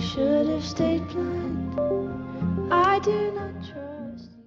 We should have stayed blind. I do not trust you.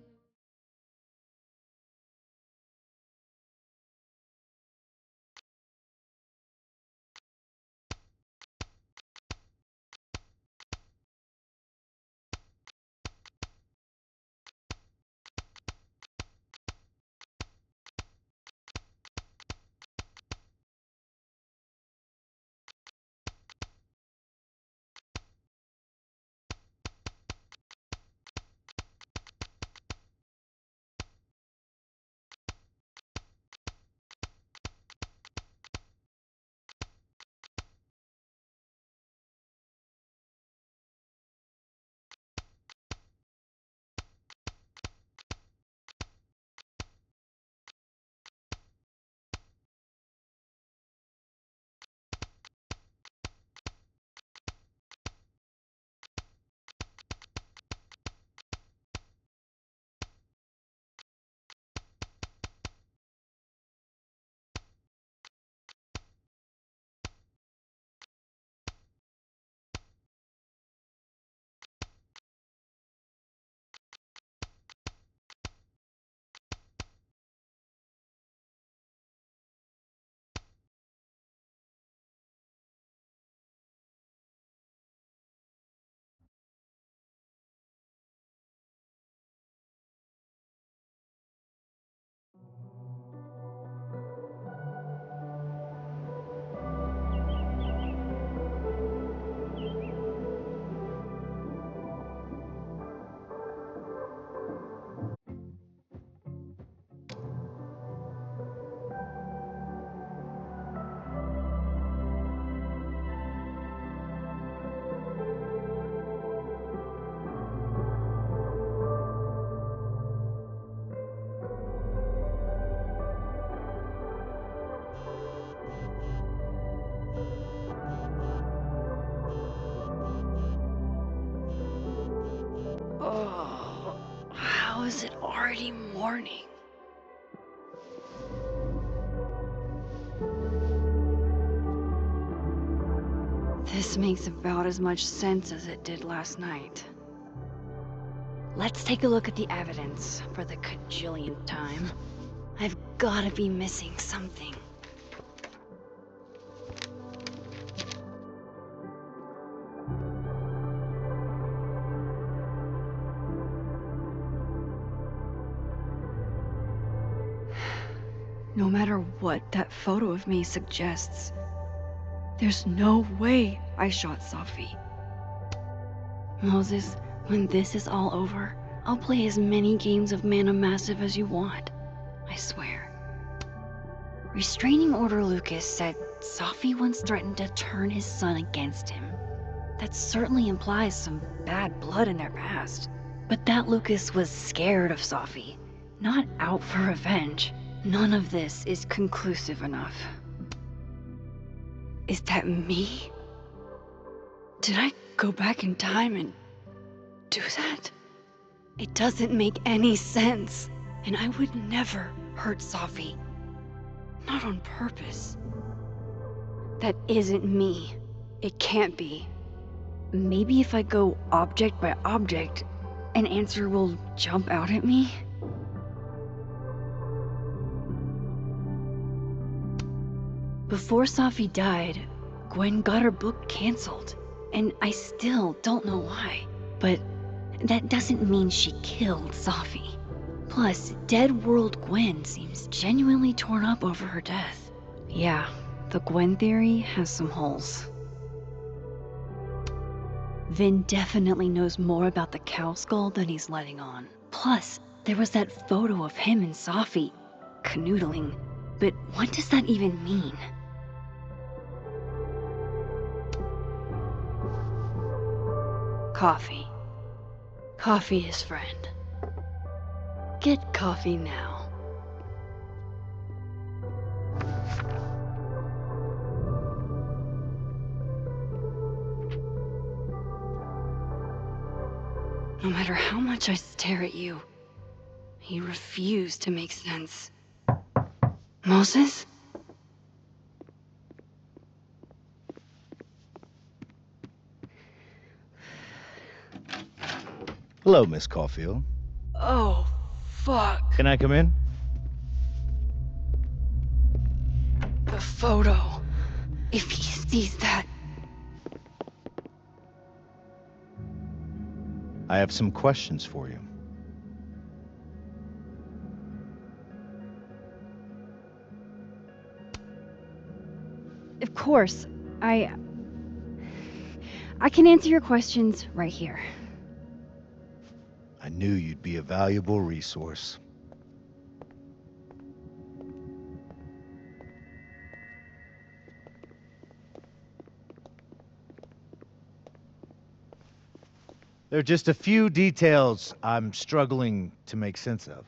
Oh, how is it already morning? This makes about as much sense as it did last night. Let's take a look at the evidence for the cajillionth time. I've gotta be missing something. No matter what that photo of me suggests, there's no way I shot Safi. Moses, when this is all over, I'll play as many games of Mana Massive as you want. I swear. Restraining Order Lucas said Safi once threatened to turn his son against him. That certainly implies some bad blood in their past. But that Lucas was scared of Safi, not out for revenge. None of this is conclusive enough. Is that me? Did I go back in time and do that? It doesn't make any sense, and I would never hurt Safi. Not on purpose. That isn't me. It can't be. Maybe if I go object by object, an answer will jump out at me? Before Safi died, Gwen got her book canceled, and I still don't know why. But that doesn't mean she killed Safi. Plus, Dead World Gwen seems genuinely torn up over her death. Yeah, the Gwen theory has some holes. Vin definitely knows more about the cow skull than he's letting on. Plus, there was that photo of him and Safi canoodling. But what does that even mean? Coffee. Coffee is friend. Get coffee now. No matter how much I stare at you, you refuse to make sense. Moses? Hello, Miss Caulfield. Oh, fuck. Can I come in? The photo. If he sees that. I have some questions for you. Of course. I can answer your questions right here. I knew you'd be a valuable resource. There are just a few details I'm struggling to make sense of.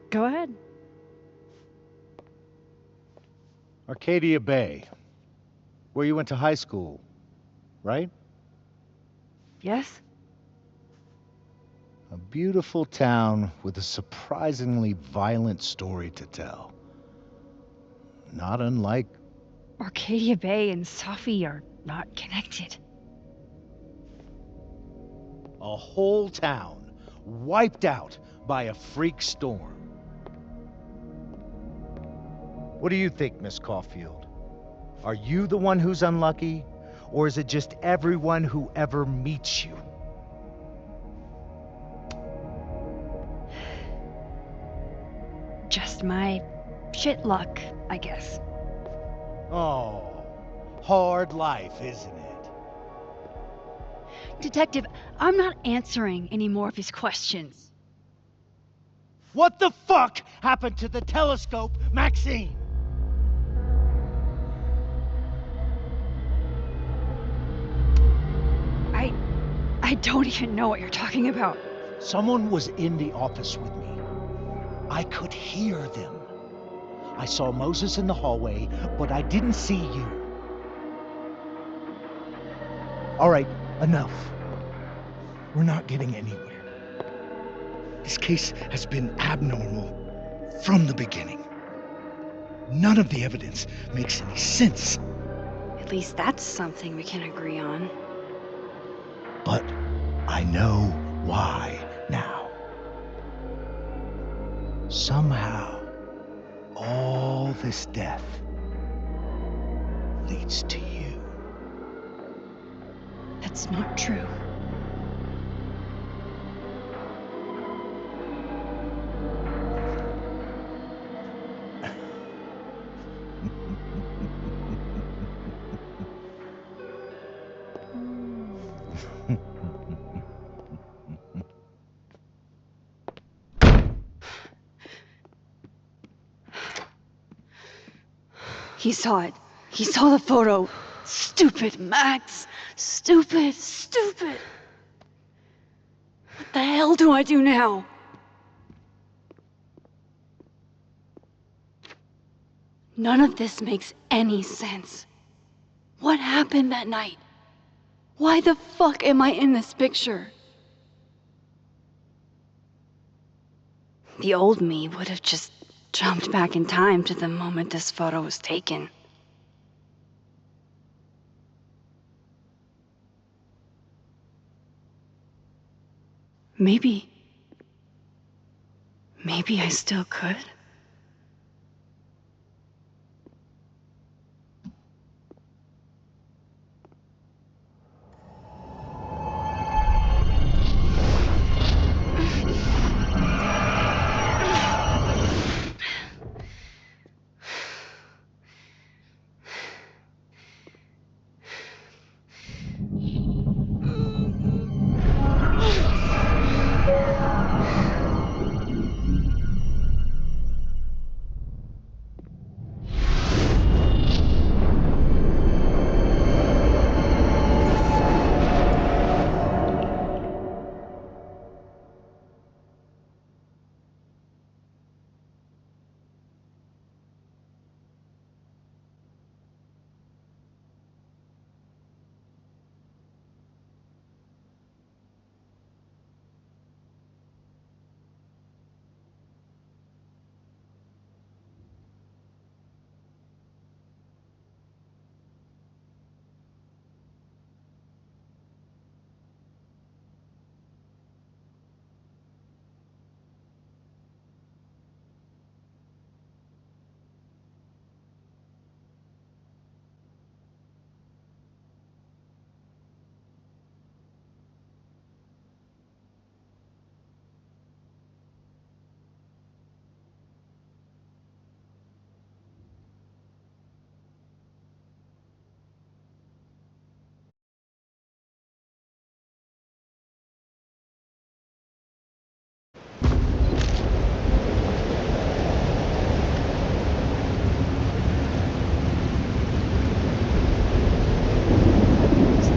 Go ahead. Arcadia Bay, where you went to high school, right? Yes? A beautiful town with a surprisingly violent story to tell. Not unlike... Arcadia Bay and Safi are not connected. a whole town wiped out by a freak storm. What do you think, Miss Caulfield? Are you the one who's unlucky, or is it just everyone who ever meets you? Just my shit luck, I guess. Oh, hard life, isn't it? Detective, I'm not answering any more of his questions. What the fuck happened to the telescope, Maxine? I don't even know what you're talking about. Someone was in the office with me. I could hear them. I saw Moses in the hallway, but I didn't see you. All right, enough. We're not getting anywhere. This case has been abnormal from the beginning. None of the evidence makes any sense. At least that's something we can agree on. But I know why now. Somehow, all this death leads to you. That's not true. He saw it. He saw the photo. Stupid, Max. Stupid, stupid. What the hell do I do now? None of this makes any sense. What happened that night? Why the fuck am I in this picture? The old me would have just jumped back in time to the moment this photo was taken. Maybe I still could.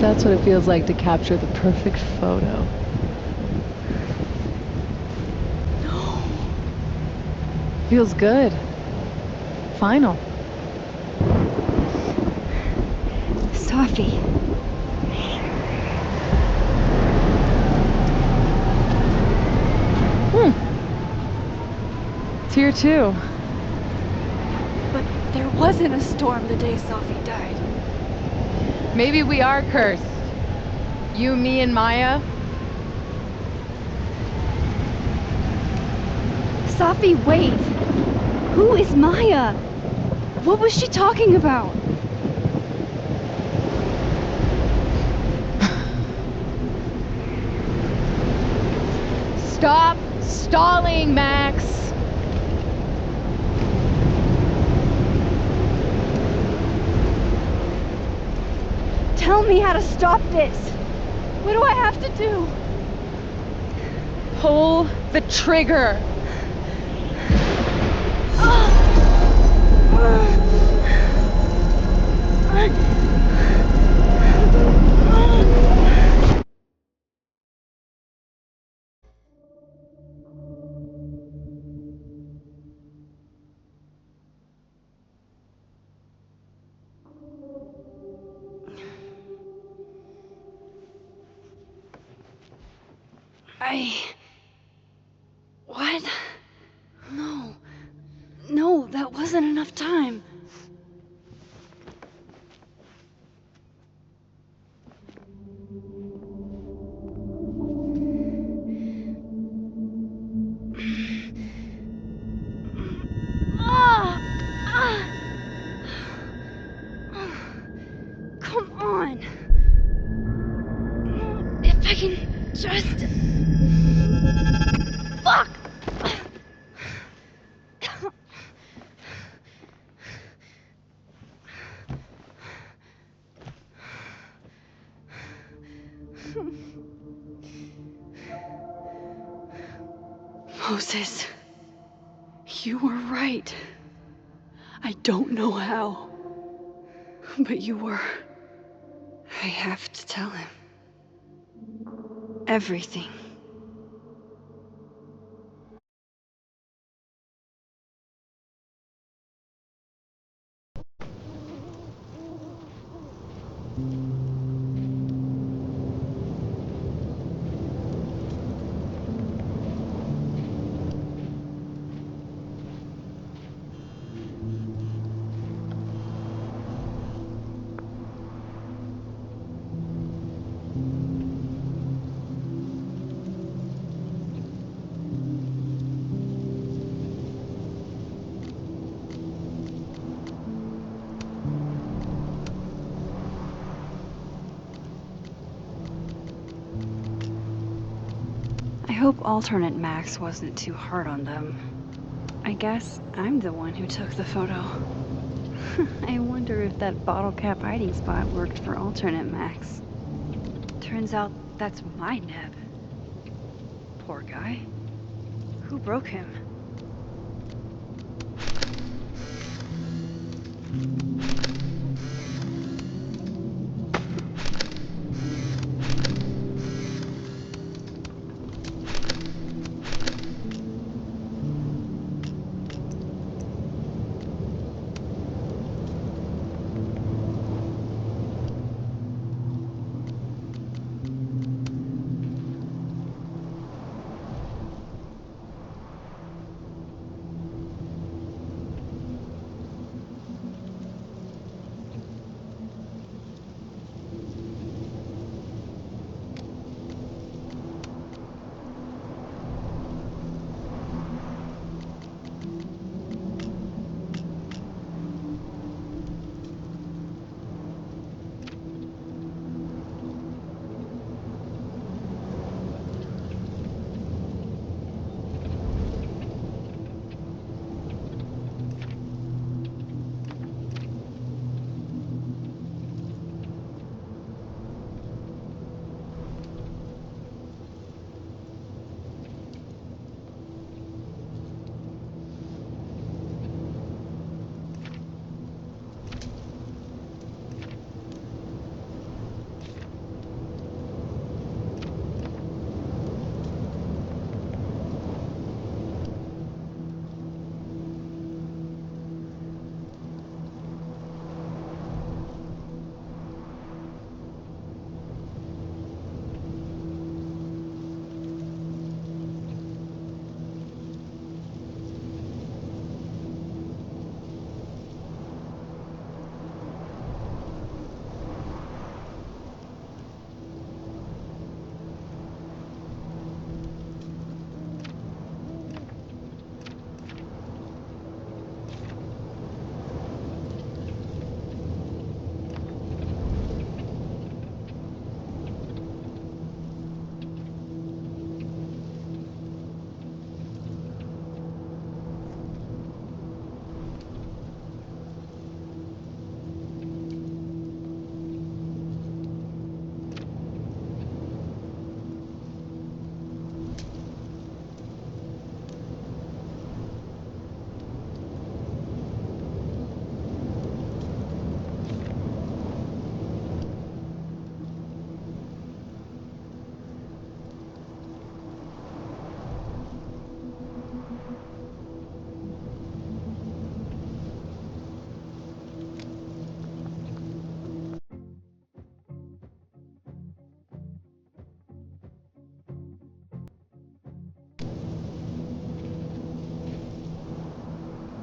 That's what it feels like to capture the perfect photo. No. Feels good. Final. Sophie. It's here too. But there wasn't a storm the day Sophie died. Maybe we are cursed. You, me, and Maya. Sophie, wait! Who is Maya? What was she talking about? Stop stalling, Max! Tell me how to stop this! What do I have to do? Pull the trigger! What? No. No, that wasn't enough time. Come on. If I can just... Fuck! Moses, you were right. I don't know how, but you were. I have to tell him. Everything. I hope alternate Max wasn't too hard on them. I guess I'm the one who took the photo. I wonder if that bottle cap hiding spot worked for alternate Max. Turns out that's my neb. Poor guy. Who broke him?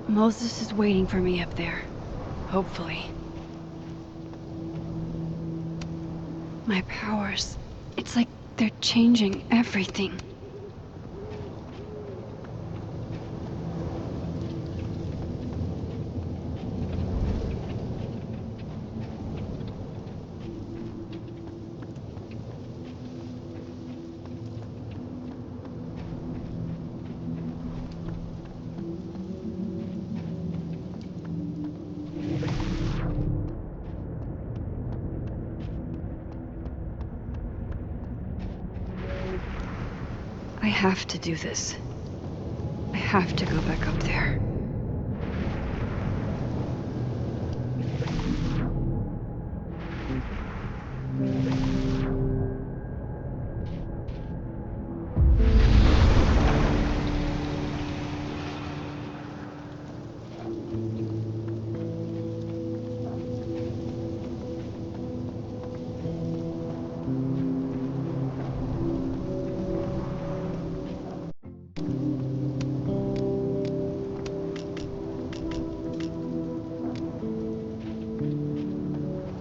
Moses is waiting for me up there. Hopefully. My powers. It's like they're changing everything. I have to do this. I have to go back up there.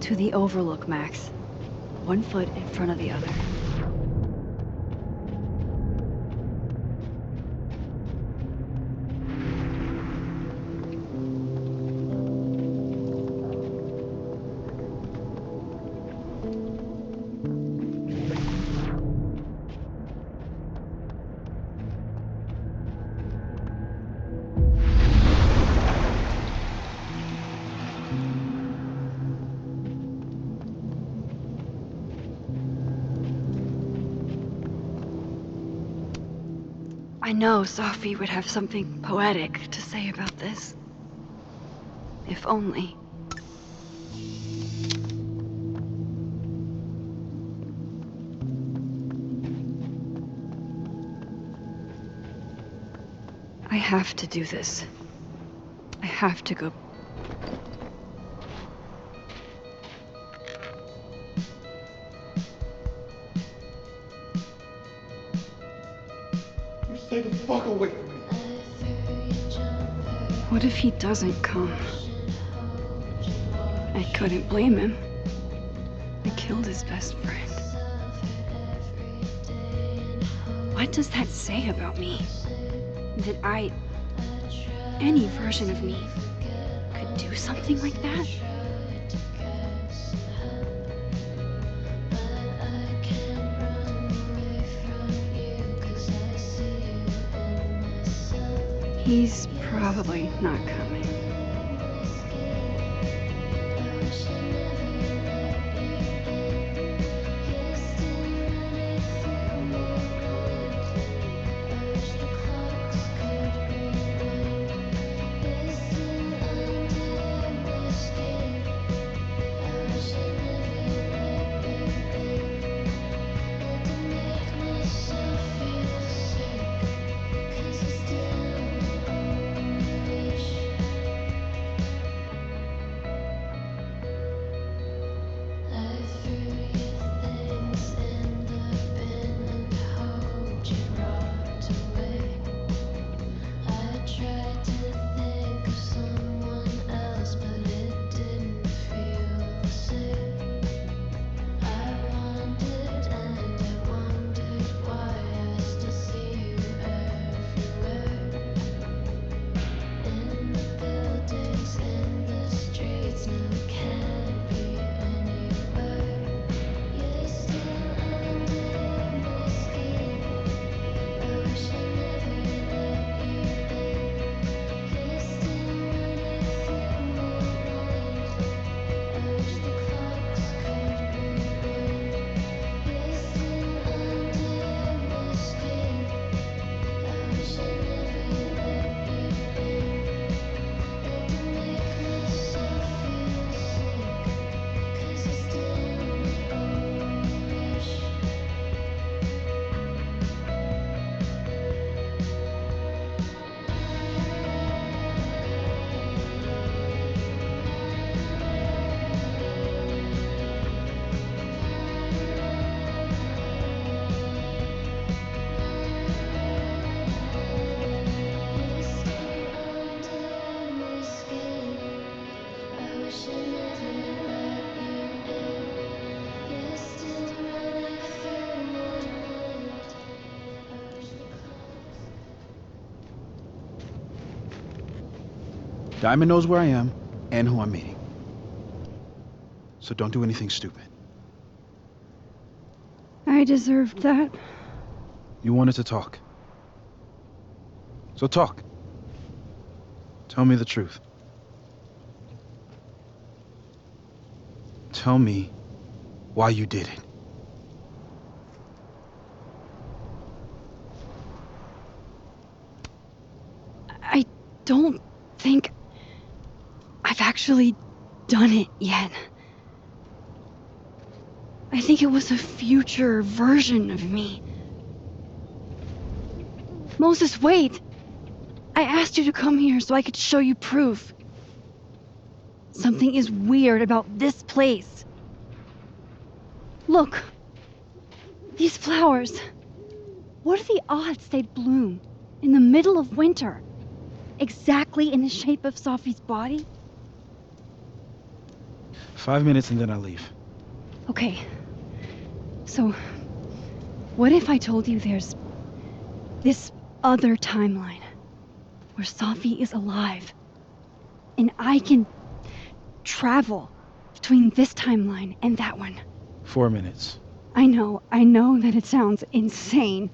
To the overlook, Max. One foot in front of the other. I know Sophie would have something poetic to say about this. If only. I have to do this. I have to go. You stay the fuck away from me. What if he doesn't come? I couldn't blame him. I killed his best friend. What does that say about me? That any version of me, could do something like that? He's probably not coming. Diamond knows where I am and who I'm meeting. So don't do anything stupid. I deserved that. You wanted to talk. So talk. Tell me the truth. Tell me why you did it. I don't think I've actually done it yet. I think it was a future version of me. Moses, wait! I asked you to come here so I could show you proof. Something is weird about this place. Look. These flowers. What are the odds they'd bloom in the middle of winter? Exactly in the shape of Sophie's body? 5 minutes and then I'll leave. Okay. So, what if I told you there's this other timeline where Sophie is alive and I can travel between this timeline and that one? 4 minutes. I know that it sounds insane.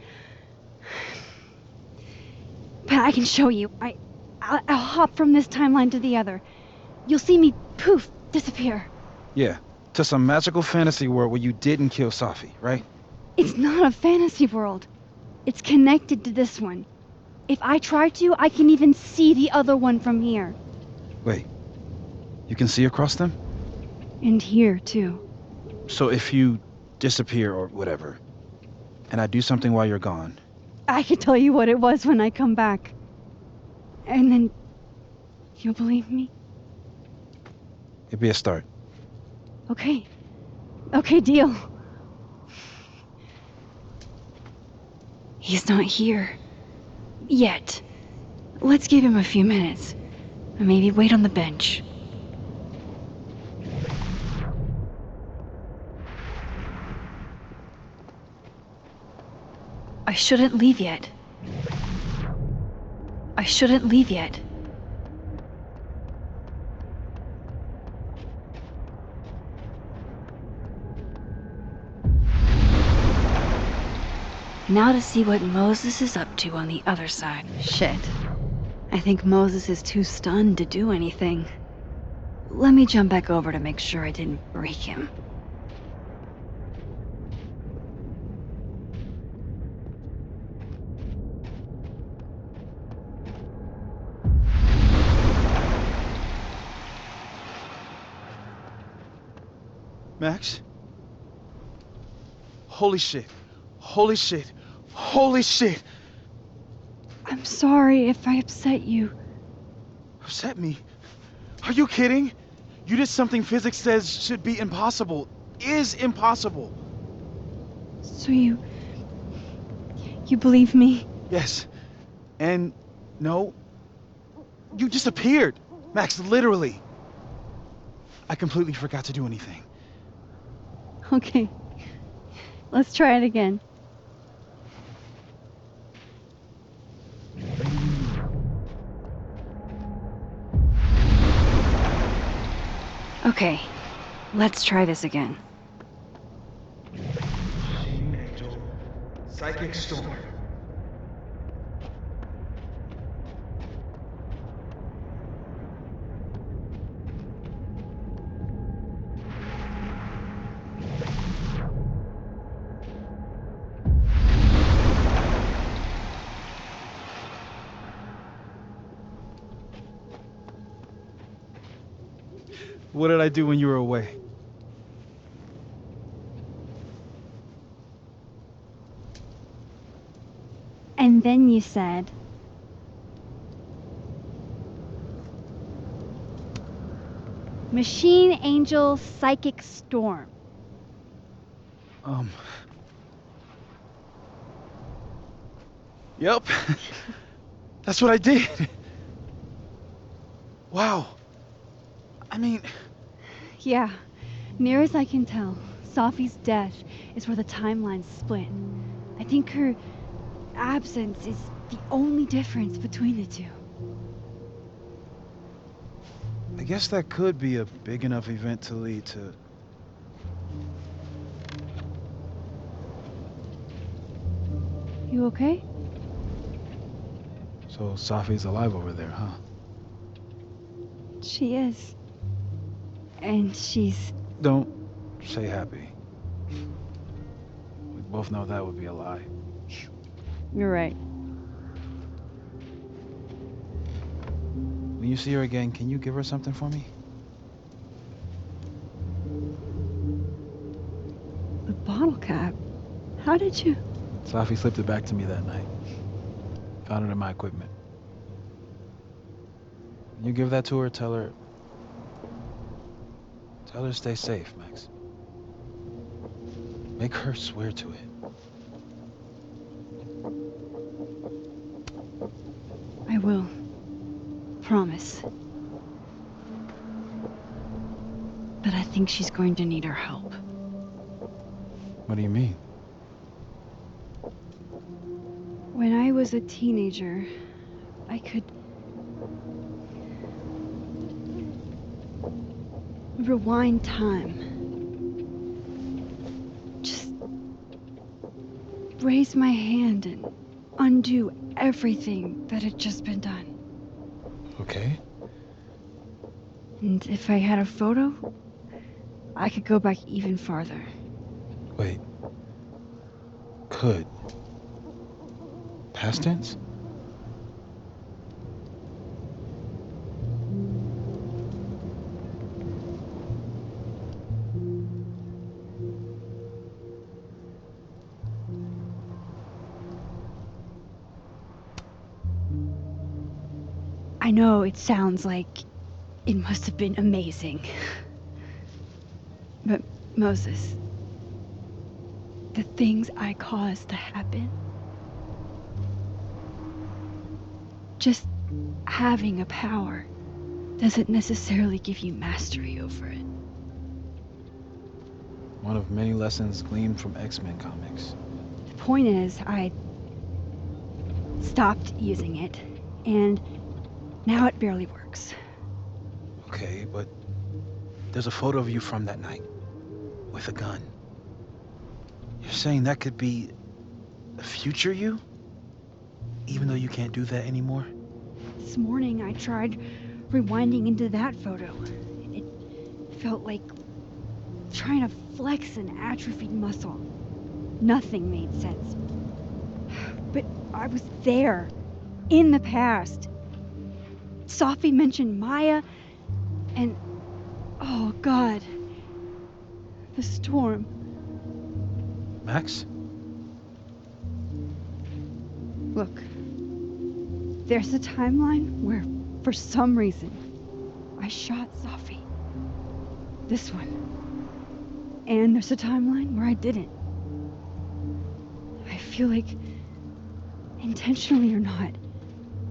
But I can show you. I'll hop from this timeline to the other. You'll see me, poof, disappear. Yeah, to some magical fantasy world where you didn't kill Safi, right? It's not a fantasy world. It's connected to this one. If I try to, I can even see the other one from here. Wait, you can see across them? And here, too. So if you disappear or whatever, and I do something while you're gone, I can tell you what it was when I come back. And then you'll believe me? it'd be a start. Okay. Okay, deal. He's not here. Yet. Let's give him a few minutes. And maybe wait on the bench. I shouldn't leave yet. I shouldn't leave yet. Now to see what Moses is up to on the other side. Shit. I think Moses is too stunned to do anything. Let me jump back over to make sure I didn't break him. Max? Holy shit. Holy shit. Holy shit! I'm sorry if I upset you. Upset me? Are you kidding? You did something physics says should be impossible. Is impossible. So you believe me? Yes. And no. You disappeared. Max, literally. I completely forgot to do anything. Okay. Let's try it again. Okay. Let's try this again. Angel, psychic storm. What did I do when you were away? And then you said, Machine Angel Psychic Storm. Yep. That's what I did. Wow. I mean... Yeah, near as I can tell, Sophie's death is where the timelines split. I think her absence is the only difference between the two. I guess that could be a big enough event to lead to... You okay? So Safi's alive over there, huh? She is. And she's... Don't say happy. We both know that would be a lie. You're right. When you see her again, can you give her something for me? The bottle cap. How did you... Safi slipped it back to me that night. Found it in my equipment. When you give that to her, tell her to stay safe, Max. Make her swear to it. I will. Promise. But I think she's going to need our help. What do you mean? When I was a teenager, I could rewind time. Just raise my hand and undo everything that had just been done. Okay. And if I had a photo, I could go back even farther. Wait. Could. Past tense? I know it sounds like it must have been amazing. But Moses, the things I caused to happen, just having a power doesn't necessarily give you mastery over it. One of many lessons gleaned from X-Men comics. The point is, I stopped using it, and now it barely works. Okay, but there's a photo of you from that night. With a gun. You're saying that could be a future you? Even though you can't do that anymore? This morning I tried rewinding into that photo. It felt like trying to flex an atrophied muscle. Nothing made sense. But I was there, in the past. Safi mentioned Maya, and oh God, the storm. Max? Look, there's a timeline where, for some reason, I shot Safi. This one. And there's a timeline where I didn't. I feel like, intentionally or not,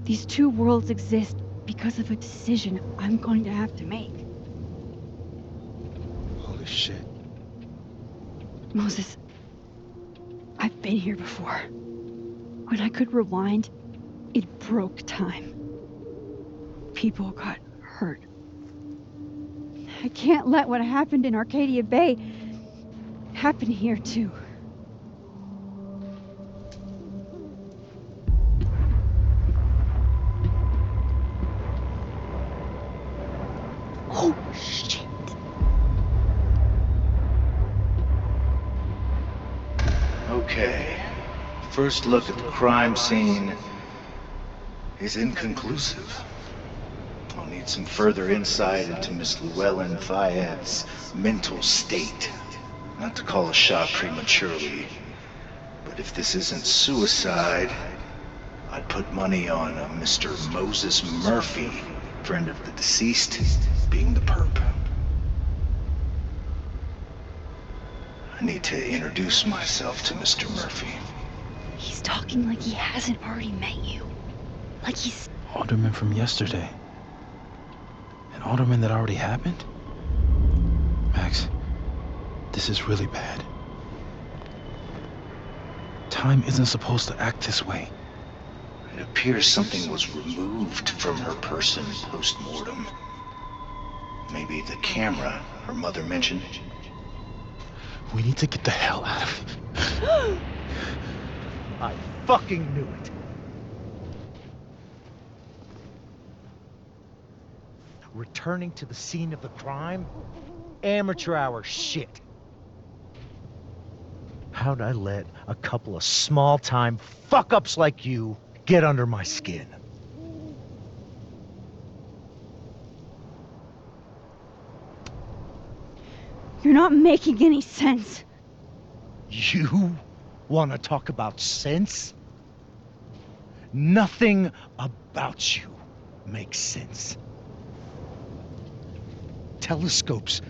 these two worlds exist because of a decision I'm going to have to make. Holy shit. Moses, I've been here before. When I could rewind, it broke time. People got hurt. I can't let what happened in Arcadia Bay happen here too. Oh, shit. Okay. First look at the crime scene is inconclusive. I'll need some further insight into Miss Llewellyn Fayette's mental state. Not to call a shot prematurely, but if this isn't suicide, I'd put money on a Mr. Moses Murphy, friend of the deceased, being the perp. I need to introduce myself to Mr. Murphy. He's talking like he hasn't already met you. Like he's... Alderman from yesterday. An alderman that already happened? Max, this is really bad. Time isn't supposed to act this way. It appears something was removed from her person post-mortem. Maybe the camera her mother mentioned. We need to get the hell out of here. I fucking knew it. Returning to the scene of the crime? Amateur hour shit. How'd I let a couple of small-time fuck-ups like you get under my skin? You're not making any sense. You want to talk about sense? Nothing about you makes sense. Telescopes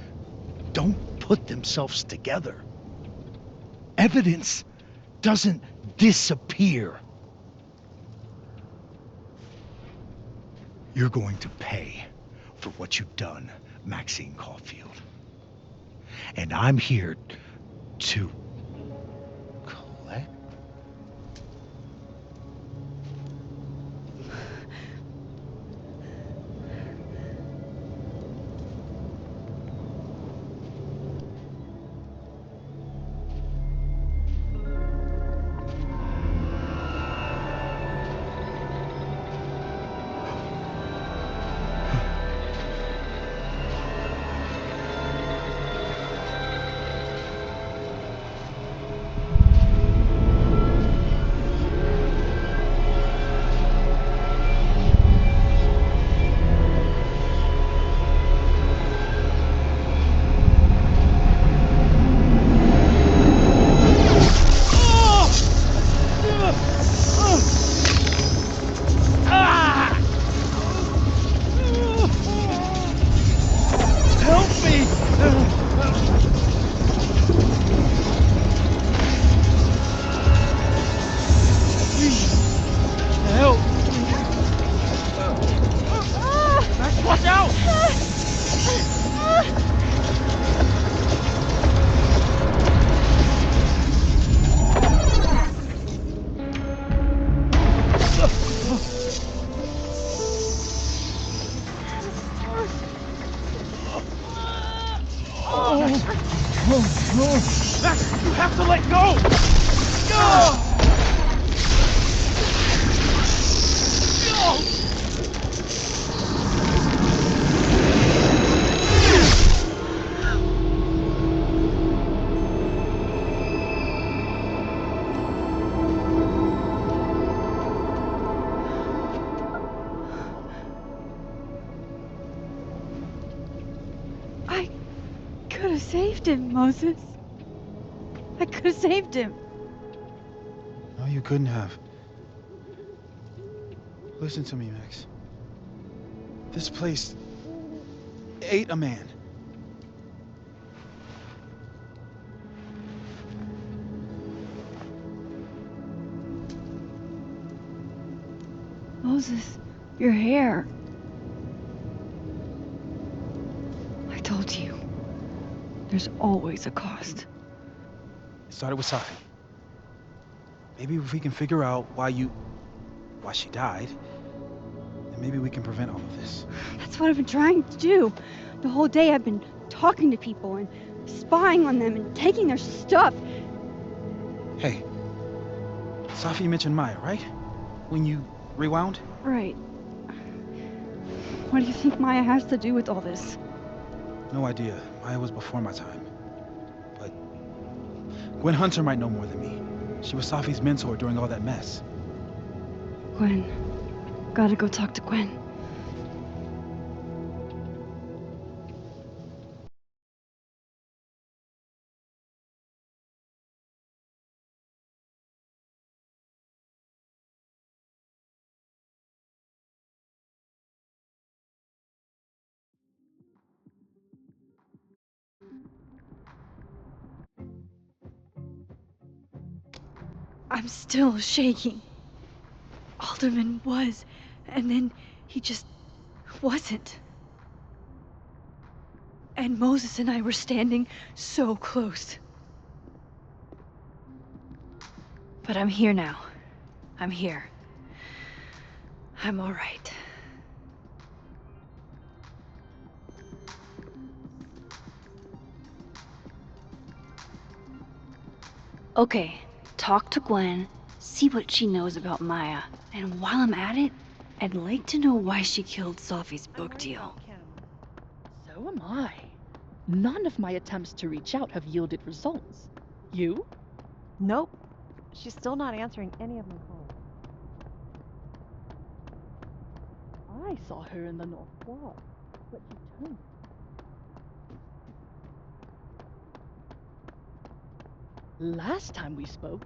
don't put themselves together. Evidence doesn't disappear. You're going to pay for what you've done, Maxine Caulfield. And I'm here to collect. Help me! Please, help me! Max, watch out! Max, you have to let go! I could have saved him, Moses. I could have saved him. No, you couldn't have. Listen to me, Max. This place ate a man. Moses, your hair. I told you. There's always a cost. It started with Safi. Maybe if we can figure out why she died, then maybe we can prevent all of this. That's what I've been trying to do. The whole day I've been talking to people and spying on them and taking their stuff. Hey, Safi mentioned Maya, right? When you rewound? Right. What do you think Maya has to do with all this? No idea. Maya was before my time. But Gwen Hunter might know more than me. She was Safi's mentor during all that mess. Gwen. Gotta go talk to Gwen. I'm still shaking. Alderman was, and then he just wasn't. And Moses and I were standing so close. But I'm here now. I'm here. I'm all right. Okay, talk to Gwen, see what she knows about Maya, and while I'm at it, I'd like to know why she killed Sophie's book deal. So am I. None of my attempts to reach out have yielded results. You? Nope. She's still not answering any of my calls. I saw her in the North Quad, but she turned. Last time we spoke,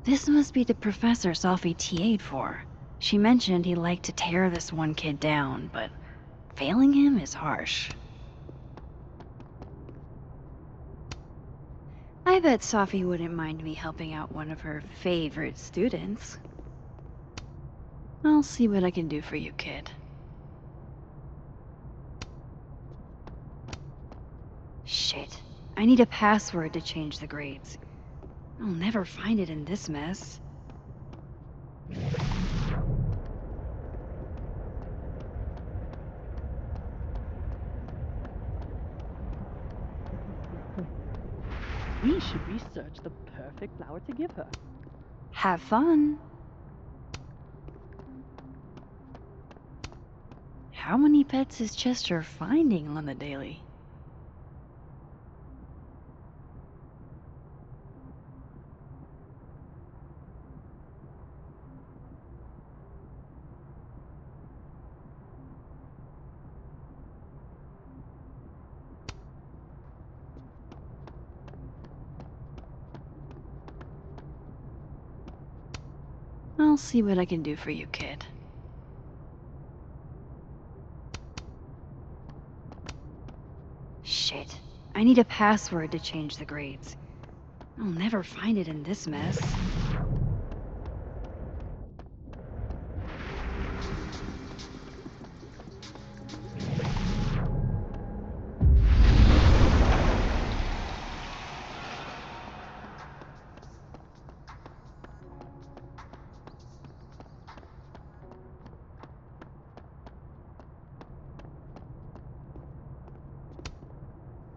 This must be the professor Sophie TA'd for. She mentioned he liked to tear this one kid down, but failing him is harsh. I bet Sophie wouldn't mind me helping out one of her favorite students. I'll see what I can do for you, kid. Shit. I need a password to change the grades. I'll never find it in this mess. we should research the perfect flower to give her. Have fun. How many pets is Chester finding on the daily? I'll see what I can do for you, kid. Shit. I need a password to change the grades. I'll never find it in this mess.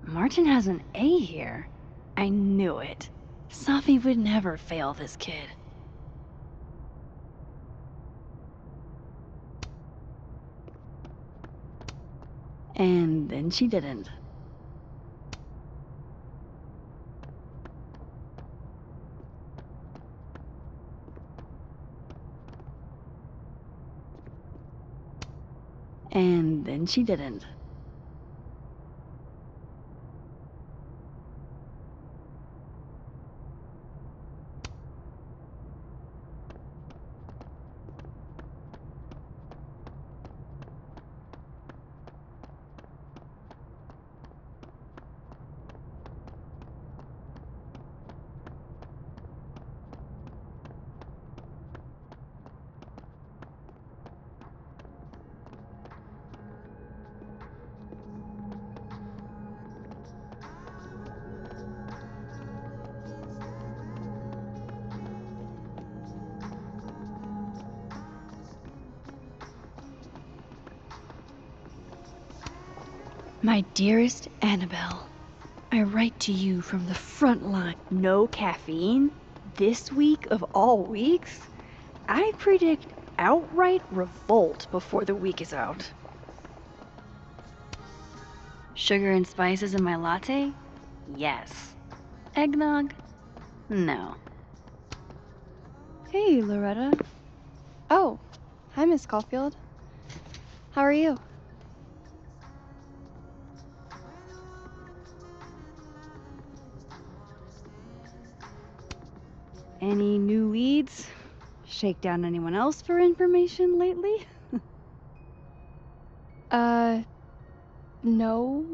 Martin has an A here. I knew it. Sophie would never fail this kid. And then she didn't. And then she didn't. My dearest Annabelle, I write to you from the front line. No caffeine? This week of all weeks? I predict outright revolt before the week is out. Sugar and spices in my latte? Yes. Eggnog? No. Hey, Loretta. Oh, hi, Miss Caulfield. How are you? Any new leads? Shake down anyone else for information lately? No.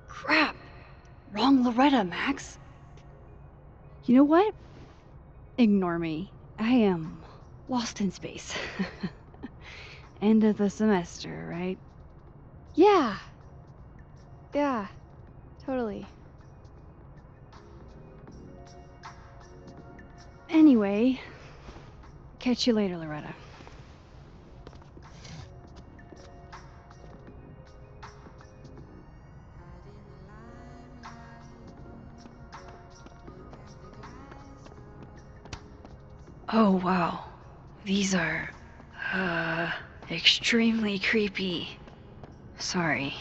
Crap! Wrong Loretta, Max. You know what? Ignore me. I am lost in space. End of the semester, right? Yeah. Yeah, totally. Anyway, catch you later, Loretta. Oh, wow. These are, extremely creepy. Sorry.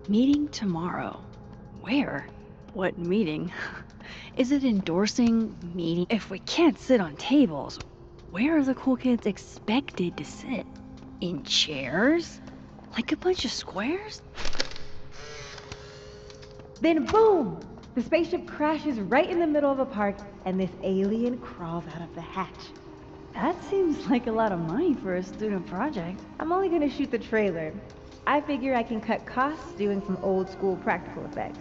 Meeting tomorrow. Where? What meeting? Is it endorsing meeting? If we can't sit on tables, where are the cool kids expected to sit? In chairs? Like a bunch of squares? Then boom! The spaceship crashes right in the middle of a park, and this alien crawls out of the hatch. That seems like a lot of money for a student project. I'm only gonna shoot the trailer. I figure I can cut costs doing some old school practical effects.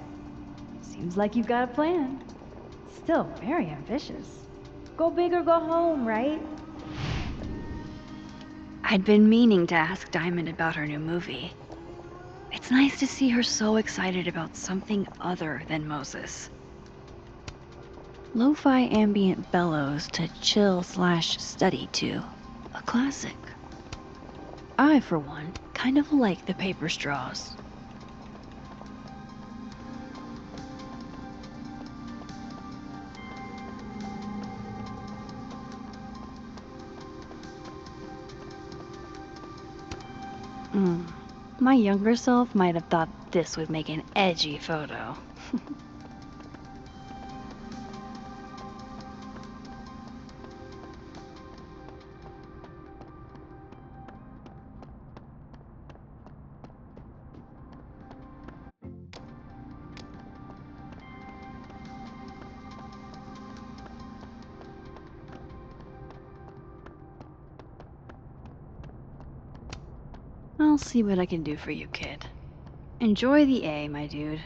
Seems like you've got a plan. Still very ambitious. Go big or go home, right? I'd been meaning to ask Diamond about her new movie. It's nice to see her so excited about something other than Moses. Lo-fi ambient bellows to chill/study to. A classic. I, for one, kind of like the paper straws. My younger self might have thought this would make an edgy photo. I'll see what I can do for you, kid. Enjoy the A, my dude.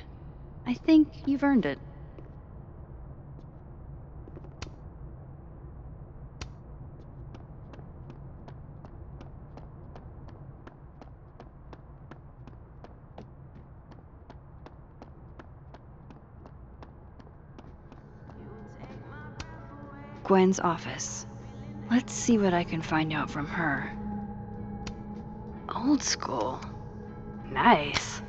I think you've earned it. Gwen's office. Let's see what I can find out from her. Old school. Nice.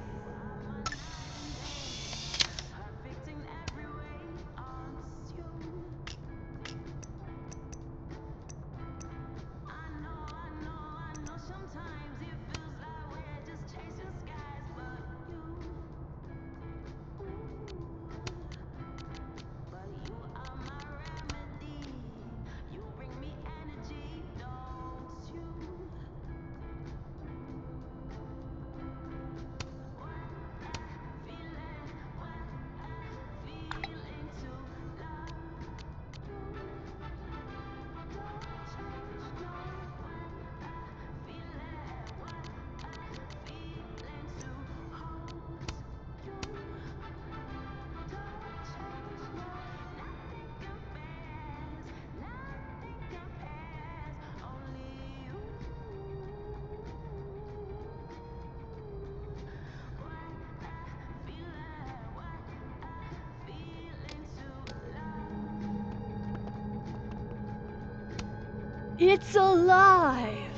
It's alive!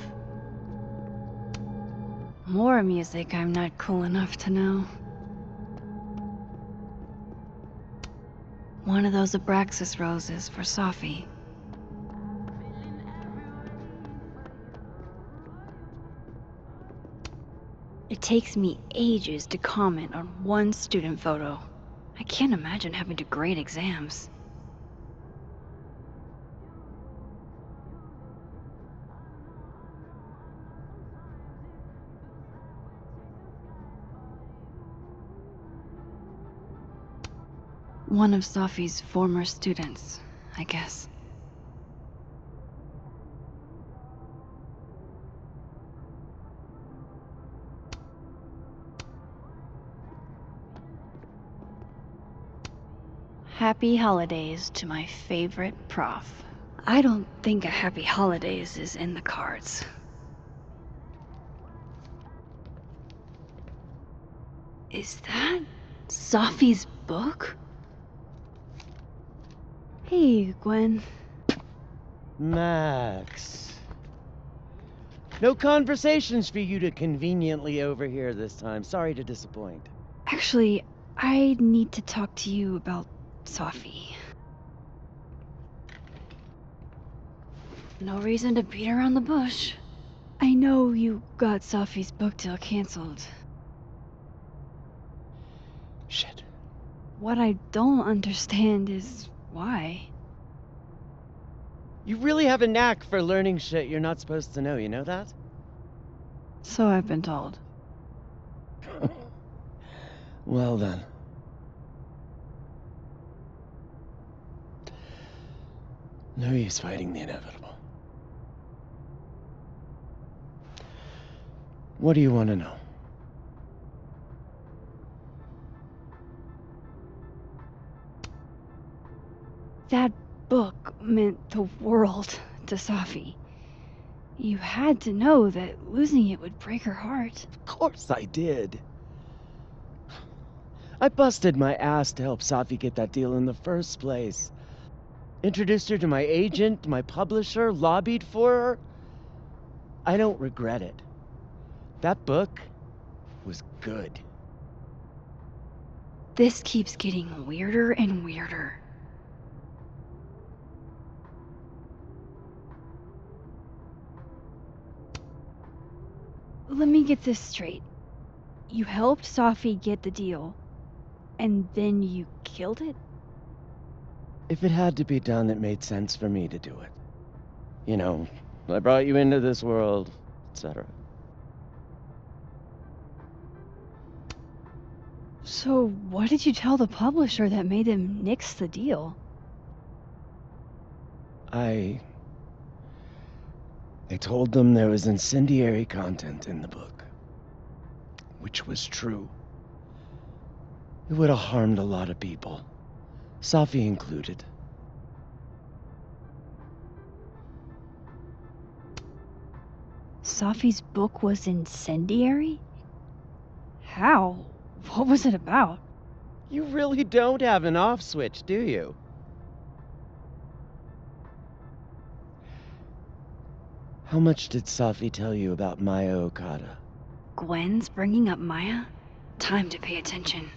More music I'm not cool enough to know. One of those Abraxas roses for Sophie. It takes me ages to comment on one student photo. I can't imagine having to grade exams. One of Sophie's former students, I guess. Happy holidays to my favorite prof. I don't think a happy holidays is in the cards. Is that Sophie's book? Hey, Gwen. Max. No conversations for you to conveniently overhear this time. Sorry to disappoint. Actually, I need to talk to you about Sophie. No reason to beat around the bush. I know you got Sophie's book deal canceled. Shit. What I don't understand is why. You really have a knack for learning shit you're not supposed to know, you know that? So I've been told. Well then. No use fighting the inevitable. What do you want to know? That book meant the world to Sophie. You had to know that losing it would break her heart. Of course I did. I busted my ass to help Sophie get that deal in the first place. Introduced her to my agent, my publisher, lobbied for her. I don't regret it. That book was good. This keeps getting weirder and weirder. Let me get this straight. You helped Sophie get the deal, and then you killed it? If it had to be done, it made sense for me to do it. You know, I brought you into this world, etc. So what did you tell the publisher that made them nix the deal? I told them there was incendiary content in the book. Which was true. It would have harmed a lot of people. Sophie included. Sophie's book was incendiary? How? What was it about? You really don't have an off switch, do you? How much did Sophie tell you about Maya Okada? Gwen's bringing up Maya? Time to pay attention.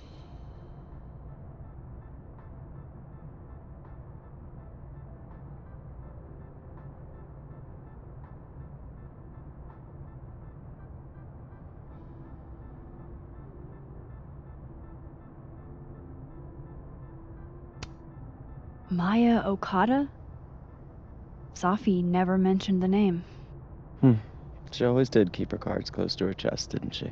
Maya Okada? Sophie never mentioned the name. She always did keep her cards close to her chest, didn't she?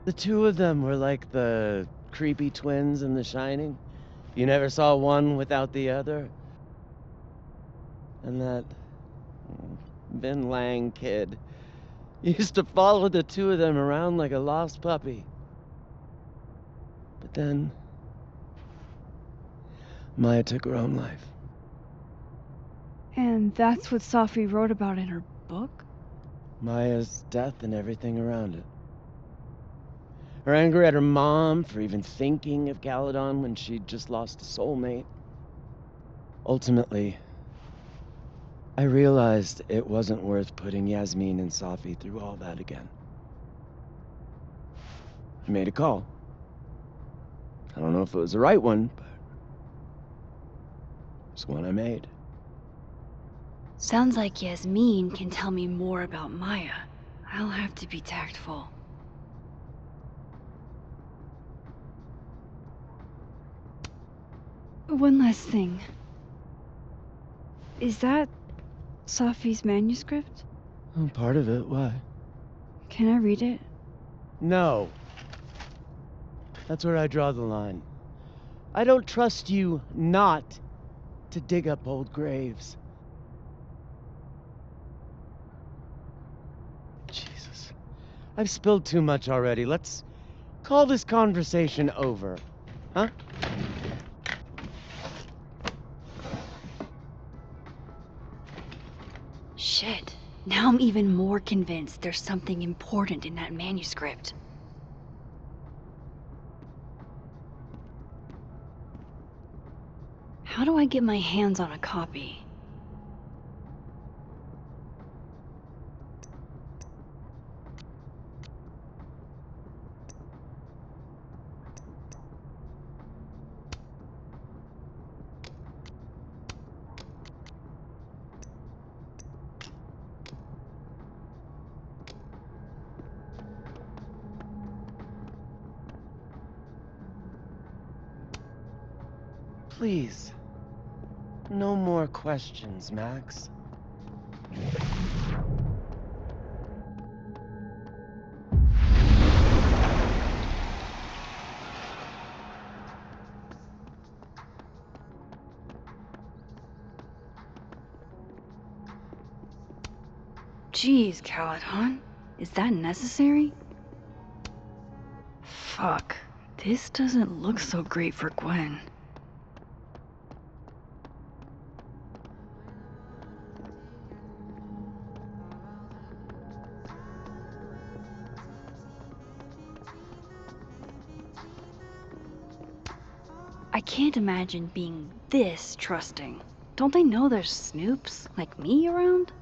The two of them were like the creepy twins in The Shining. You never saw one without the other. And that Vin Lang kid used to follow the two of them around like a lost puppy. But then Maya took her own life. And that's what Sophie wrote about in her book? Maya's death and everything around it. Her anger at her mom for even thinking of Caledon when she'd just lost a soulmate. Ultimately, I realized it wasn't worth putting Yasmin and Sophie through all that again. I made a call. I don't know if it was the right one, but it's one I made. Sounds like Yasmin can tell me more about Maya. I'll have to be tactful. One last thing. Is that Sophie's manuscript? Oh, part of it, why? Can I read it? No. That's where I draw the line. I don't trust you not to dig up old graves. Jesus. I've spilled too much already. Let's call this conversation over. Huh? Shit. Now I'm even more convinced there's something important in that manuscript. How do I get my hands on a copy? Please. No more questions, Max. Jeez, Caledon. Is that necessary? Fuck. This doesn't look so great for Gwen. I can't imagine being this trusting. Don't they know there's snoops like me around?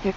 They're...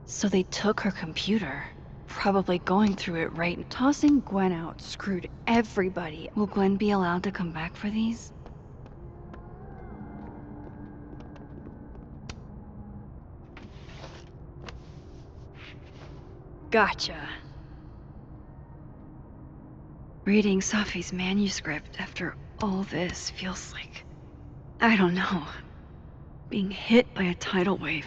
So they took her computer. Probably going through it right. Tossing Gwen out screwed everybody. Will Gwen be allowed to come back for these? Gotcha. Reading Safi's manuscript after all this feels like, I don't know, being hit by a tidal wave.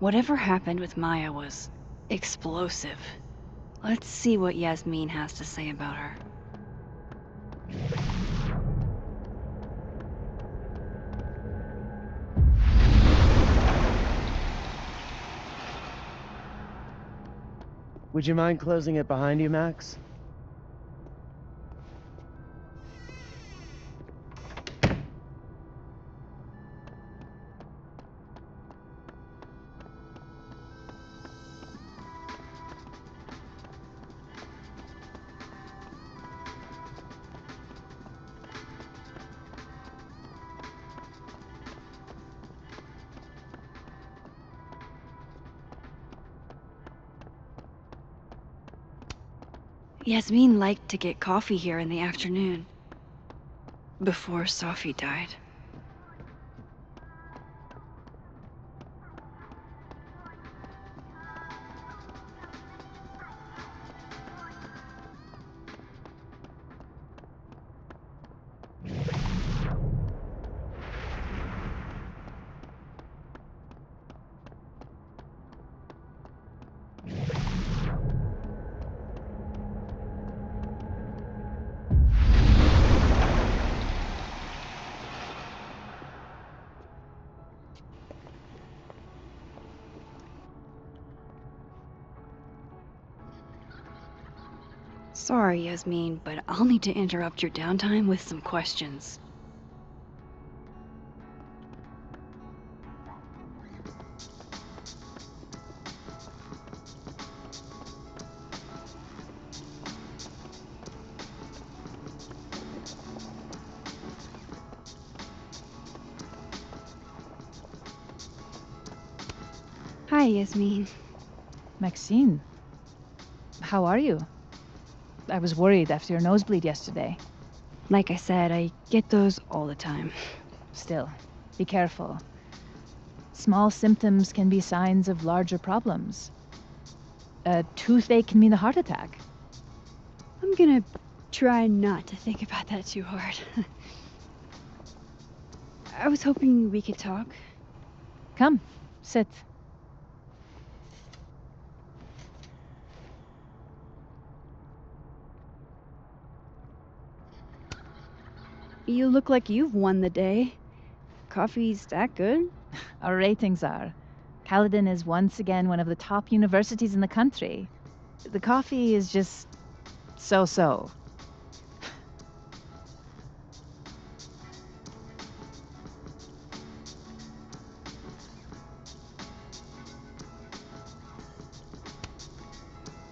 Whatever happened with Maya was explosive. Let's see what Yasmin has to say about her. Would you mind closing it behind you, Max? Yasmin liked to get coffee here in the afternoon. Before Sophie died. Sorry, Yasmin, but I'll need to interrupt your downtime with some questions. Hi, Yasmin. Maxine, how are you? I was worried after your nosebleed yesterday. Like I said, I get those all the time. Still, be careful. Small symptoms can be signs of larger problems. A toothache can mean a heart attack. I'm gonna try not to think about that too hard. I was hoping we could talk. Come, sit. You look like you've won the day. Coffee's that good? Our ratings are. Caledon is once again one of the top universities in the country. The coffee is just so-so.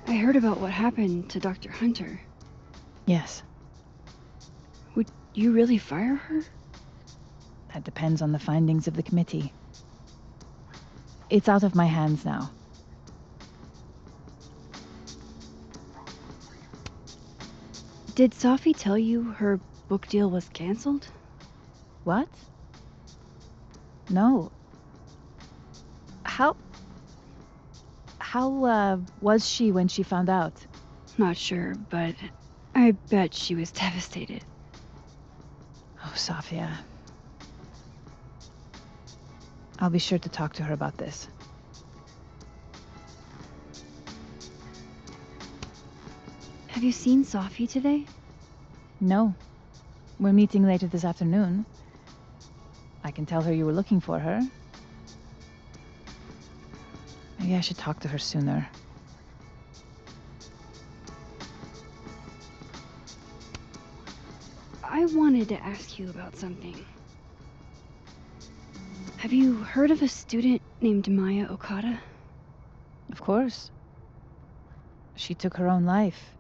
I heard about what happened to Dr. Hunter. Yes, Would you really fire her? that depends on the findings of the committee. It's out of my hands now. Did Sophie tell you her book deal was canceled? What? No. How was she when she found out? Not sure, but I bet she was devastated. Oh, Sophia. I'll be sure to talk to her about this. Have you seen Sophie today? No. We're meeting later this afternoon. I can tell her you were looking for her. Maybe I should talk to her sooner. I wanted to ask you about something. Have you heard of a student named Maya Okada? Of course. She took her own life.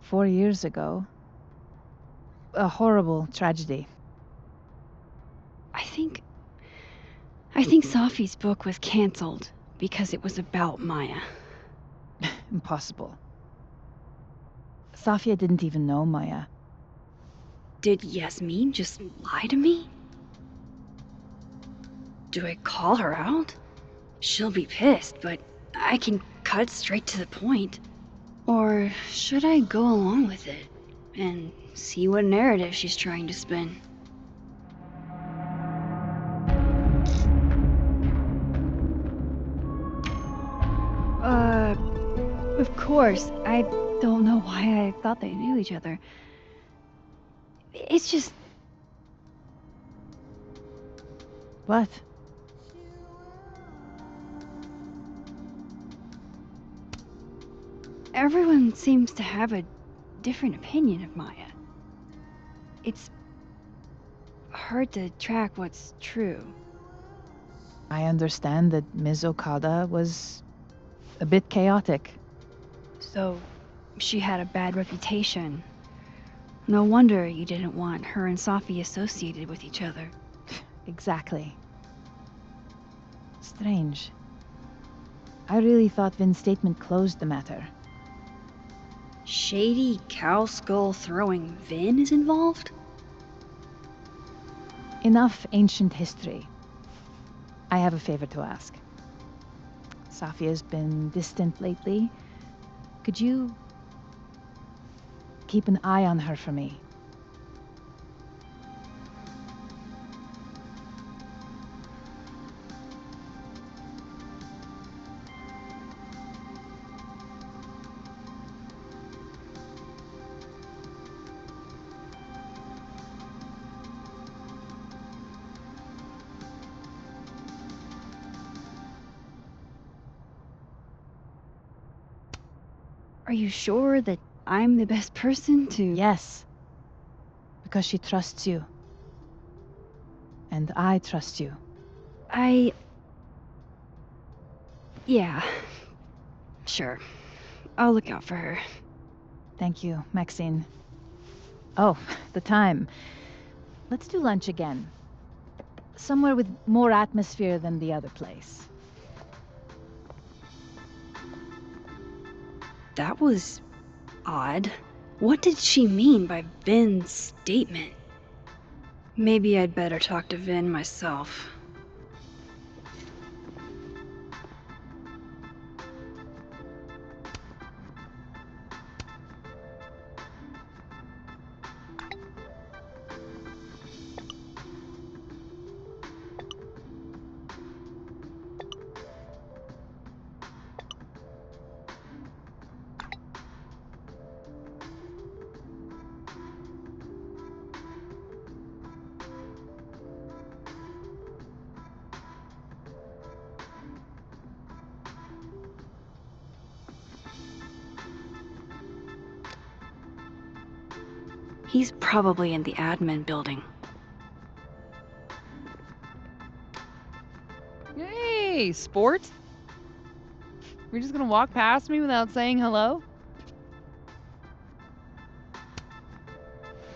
4 years ago. A horrible tragedy. I think Sophie's book was canceled because it was about Maya. Impossible. Sophia didn't even know Maya. Did Yasmin just lie to me? Do I call her out? She'll be pissed, but I can cut straight to the point. Or should I go along with it and see what narrative she's trying to spin? Of course, I don't know why I thought they knew each other. It's just... What? Everyone seems to have a different opinion of Maya. It's hard to track what's true. I understand that Ms. Okada was a bit chaotic. So, she had a bad reputation. No wonder you didn't want her and Safi associated with each other. Exactly. Strange. I really thought Vin's statement closed the matter. Shady cow skull throwing Vin is involved? Enough ancient history. I have a favor to ask. Safia's been distant lately. Could you keep an eye on her for me? Are you sure that I'm the best person to... Yes. Because she trusts you. And I trust you. Yeah. Sure. I'll look out for her. Thank you, Maxine. Oh, the time. Let's do lunch again. Somewhere with more atmosphere than the other place. That was odd. What did she mean by Vin's statement? Maybe I'd better talk to Vin myself. He's probably in the admin building. Hey, sport! You're just gonna walk past me without saying hello?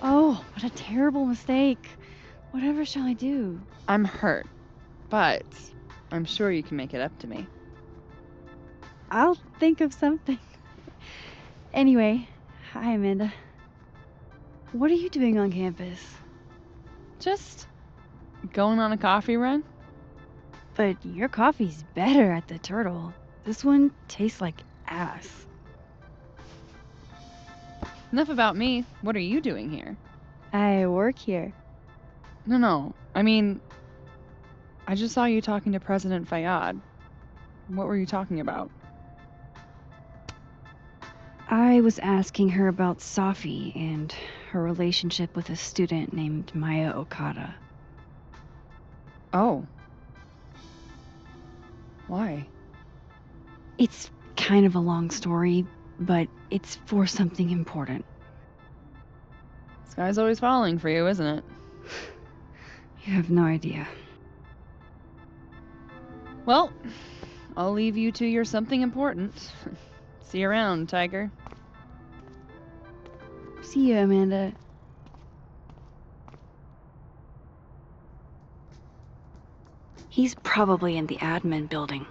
Oh, what a terrible mistake. Whatever shall I do? I'm hurt, but I'm sure you can make it up to me. I'll think of something. Anyway, hi Amanda. What are you doing on campus? Just going on a coffee run? But your coffee's better at the Turtle. This one tastes like ass. Enough about me. What are you doing here? I work here. No. I mean, I just saw you talking to President Fayyad. What were you talking about? I was asking her about Safi and her relationship with a student named Maya Okada. Oh. Why? It's kind of a long story, but it's for something important. Sky's always falling for you, isn't it? You have no idea. Well, I'll leave you to your something important. See you around, Tiger. See you, Amanda. He's probably in the admin building.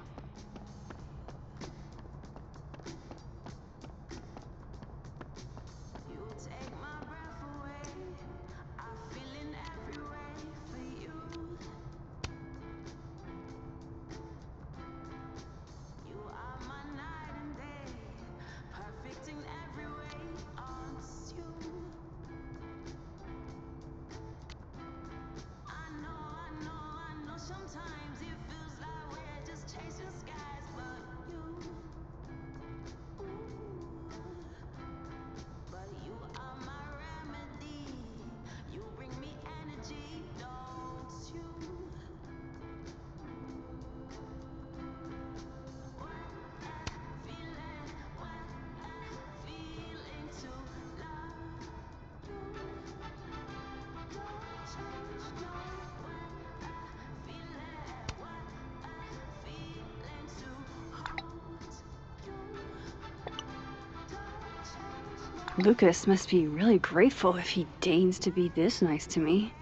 Lucas must be really grateful if he deigns to be this nice to me.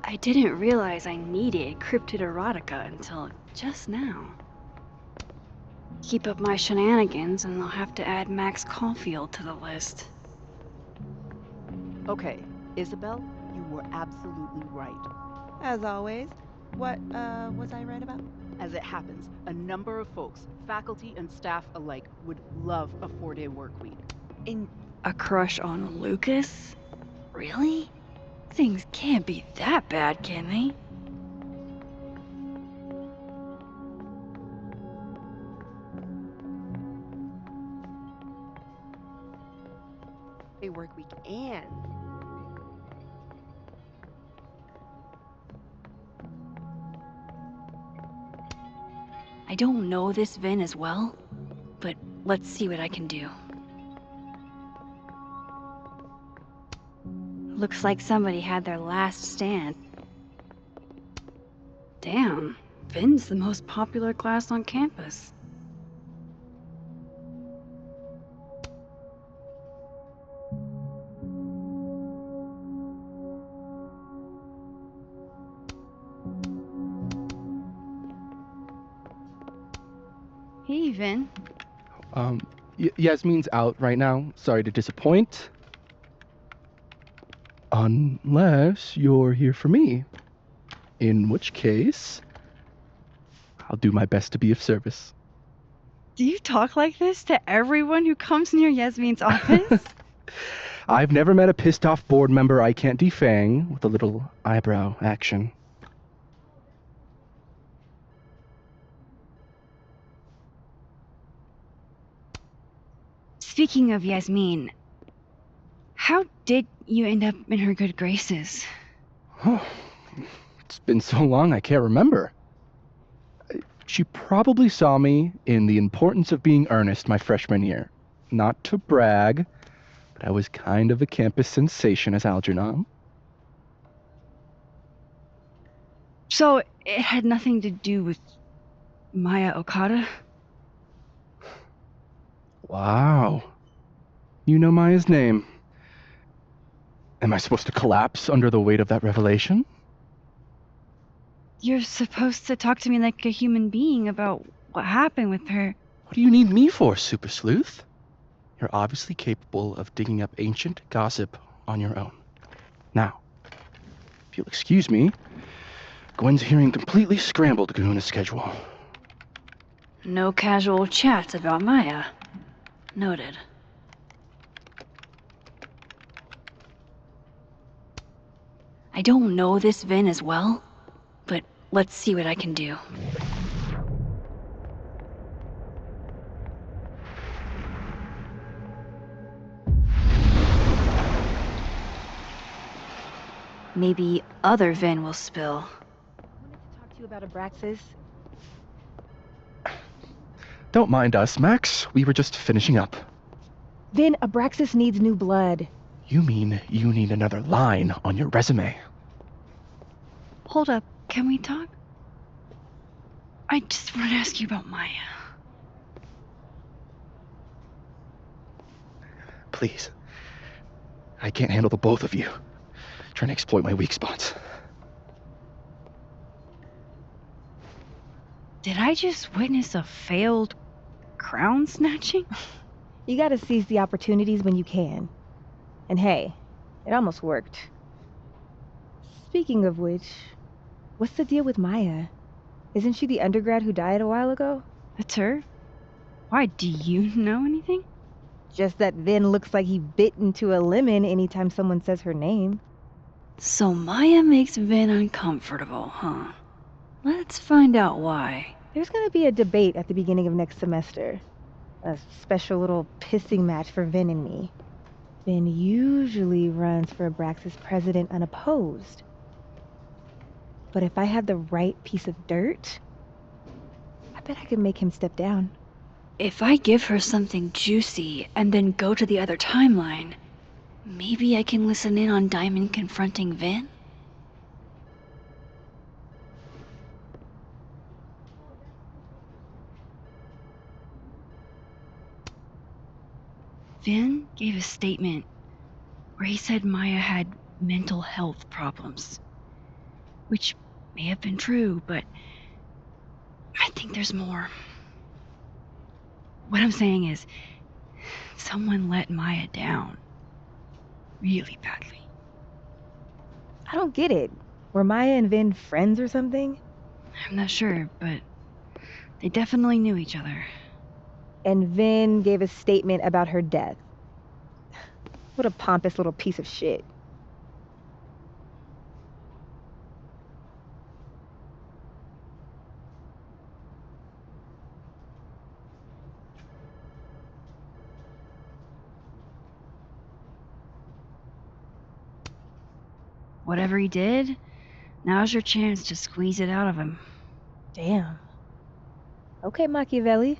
I didn't realize I needed cryptid erotica until just now. Keep up my shenanigans and I'll have to add Max Caulfield to the list. Okay, Isabel, you were absolutely right. As always. What, was I right about? As it happens, a number of folks, faculty and staff alike, would love a 4-day work week. And a crush on Lucas? Really? Things can't be that bad, can they? A work week and... I don't know this Vin as well, but let's see what I can do. Looks like somebody had their last stand. Damn, Vin's the most popular class on campus. Hey, Vin. Yasmin's out right now. Sorry to disappoint. Unless you're here for me. In which case, I'll do my best to be of service. Do you talk like this to everyone who comes near Yasmin's office? I've never met a pissed off board member I can't defang with a little eyebrow action. Speaking of Yasmin, how did you end up in her good graces? It's been so long I can't remember. She probably saw me in The Importance of Being Earnest my freshman year. Not to brag, but I was kind of a campus sensation as Algernon. So it had nothing to do with Maya Okada? Wow. You know Maya's name. Am I supposed to collapse under the weight of that revelation? You're supposed to talk to me like a human being about what happened with her. What do you need me for, Super Sleuth? You're obviously capable of digging up ancient gossip on your own. Now, if you'll excuse me, Gwen's hearing completely scrambled Kahuna schedule. No casual chats about Maya. Noted. I don't know this Vin as well, but let's see what I can do. Maybe other Vin will spill. I wanted to talk to you about Abraxas. Don't mind us, Max. We were just finishing up. Vin, Abraxas needs new blood. You mean you need another line on your resume? Hold up, can we talk? I just want to ask you about Maya. Please. I can't handle the both of you. Trying to exploit my weak spots. Did I just witness a failed crown snatching? You gotta seize the opportunities when you can. And hey, it almost worked. Speaking of which, what's the deal with Maya? Isn't she the undergrad who died a while ago? That's her. Why, do you know anything? Just that Vin looks like he bit into a lemon anytime someone says her name. So Maya makes Vin uncomfortable, huh? Let's find out why. There's gonna be a debate at the beginning of next semester. A special little pissing match for Vin and me. Vin usually runs for Abraxas president unopposed. But if I had the right piece of dirt, I bet I could make him step down. If I give her something juicy and then go to the other timeline, maybe I can listen in on Diamond confronting Vin? Vin gave a statement where he said Maya had mental health problems, which may have been true, but I think there's more. What I'm saying is, someone let Maya down really badly. I don't get it. Were Maya and Vin friends or something? I'm not sure, but they definitely knew each other. And Vin gave a statement about her death. What a pompous little piece of shit. Whatever he did, now's your chance to squeeze it out of him. Damn. Okay, Machiavelli.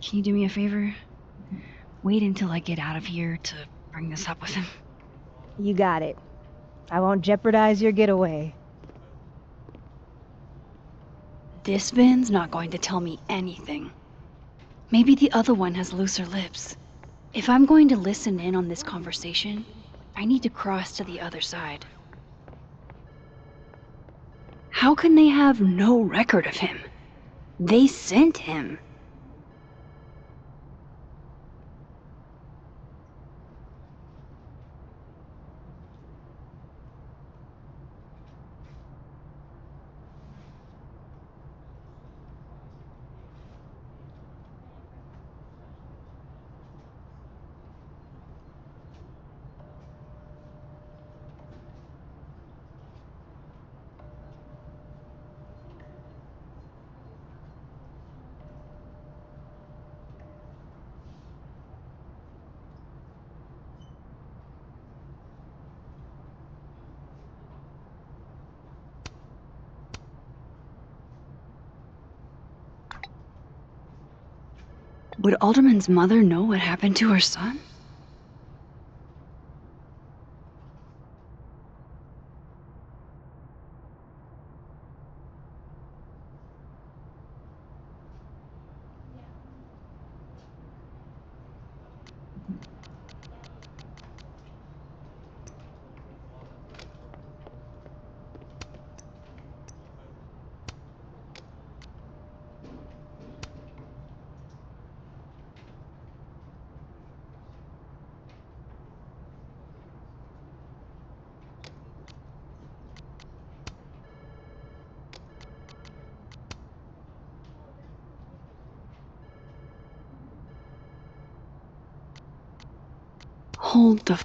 Can you do me a favor? Wait until I get out of here to bring this up with him. You got it. I won't jeopardize your getaway. This Vin's not going to tell me anything. Maybe the other one has looser lips. If I'm going to listen in on this conversation, I need to cross to the other side. How can they have no record of him? They sent him. Would Alderman's mother know what happened to her son? Hold the...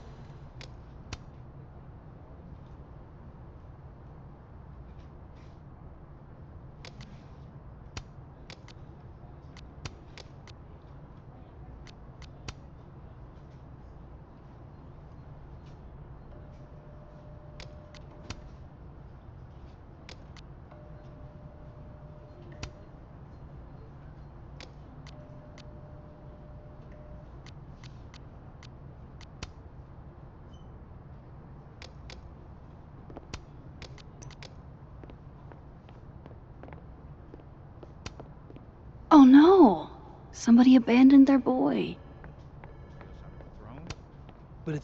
Oh no! Somebody abandoned their boy.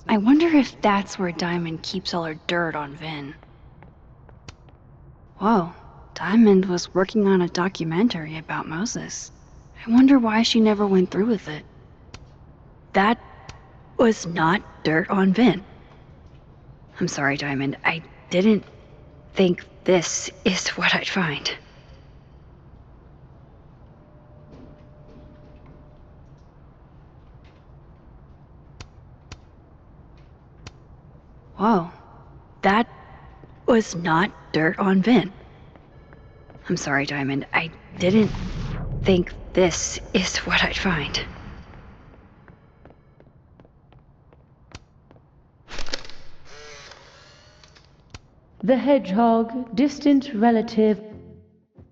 I wonder if that's where Diamond keeps all her dirt on Vin. Whoa, Diamond was working on a documentary about Moses. I wonder why she never went through with it. That was not dirt on Vin. I'm sorry, Diamond. I didn't think this is what I'd find. Whoa. That was not dirt on Vin. I'm sorry, Diamond. I didn't think this is what I'd find. The hedgehog, distant relative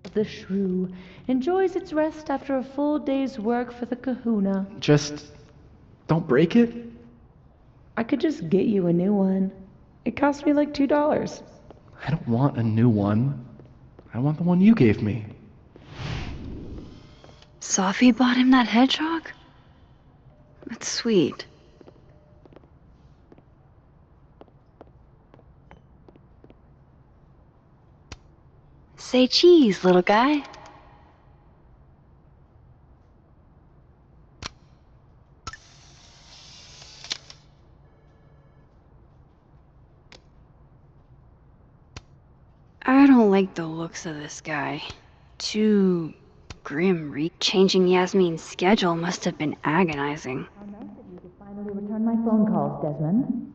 of the shrew, enjoys its rest after a full day's work for the kahuna. Just don't break it? I could just get you a new one. It cost me like $2. I don't want a new one. I want the one you gave me. Sophie bought him that hedgehog? That's sweet. Say cheese, little guy. I don't like the looks of this guy. Too grim. Changing Yasmin's schedule must have been agonizing. How nice of you to finally return my phone calls, Desmond.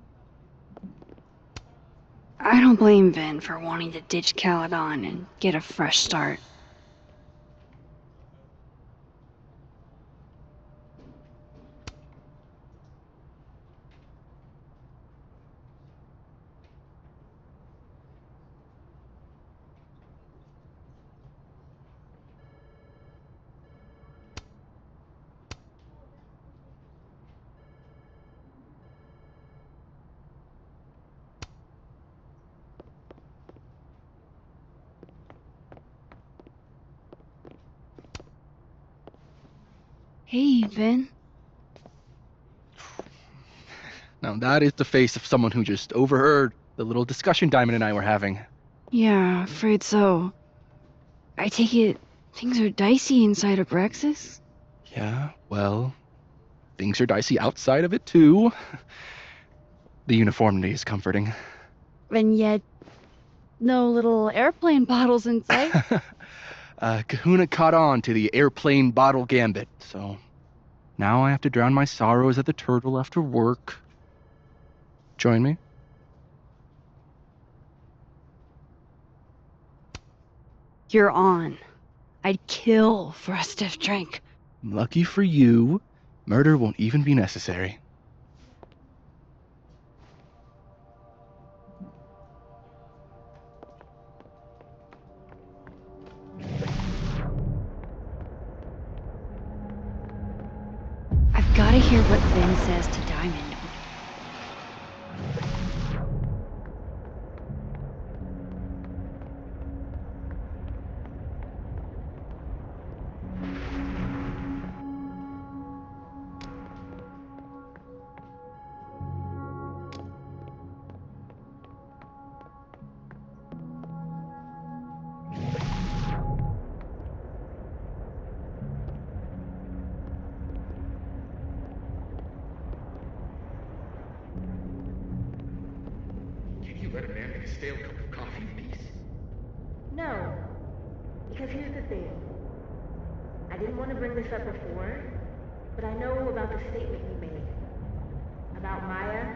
I don't blame Vin for wanting to ditch Caledon and get a fresh start. Hey, Vin. Now that is the face of someone who just overheard the little discussion Diamond and I were having. Yeah, afraid so. I take it things are dicey inside of Brexis? Yeah, well, things are dicey outside of it too. The uniformity is comforting. And yet, no little airplane bottles in sight. Kahuna caught on to the airplane bottle gambit, so now I have to drown my sorrows at the turtle after work. Join me? You're on. I'd kill for a stiff drink. Lucky for you, murder won't even be necessary. I've got to hear what Vin says to Diamond. Let a man make a stale cup of coffee in peace? No. Because here's the thing. I didn't want to bring this up before, but I know about the statement you made. About Maya.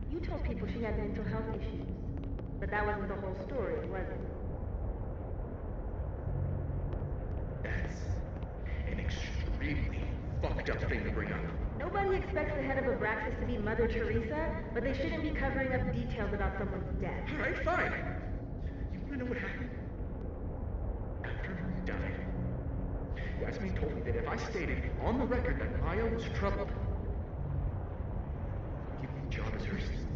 You told people she had mental health issues, but that wasn't the whole story, was it? That's an extremely fucked up thing to bring up. Nobody expects the head of Abraxas to be Mother Teresa, but they shouldn't be covering up details about someone's death. Alright, fine. You wanna know what happened? After he died, Yasmin told me that if I stated on the record that Maya was troubled, give me a job as her assistant.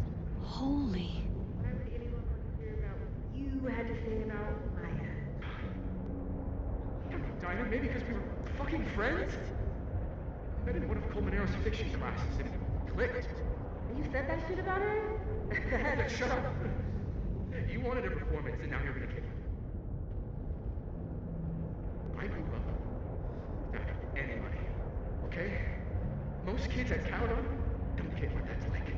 Holy. Why would anyone want to hear about what you had to say about Maya? I don't know, Dinah, maybe because we were fucking friends? I met in one of Colmenaro's fiction classes and it clicked. And you said that shit about her? Shut up. You wanted a performance and now you're gonna kick it. I grew up without any money, okay? Most kids at Caledon don't get what that's like.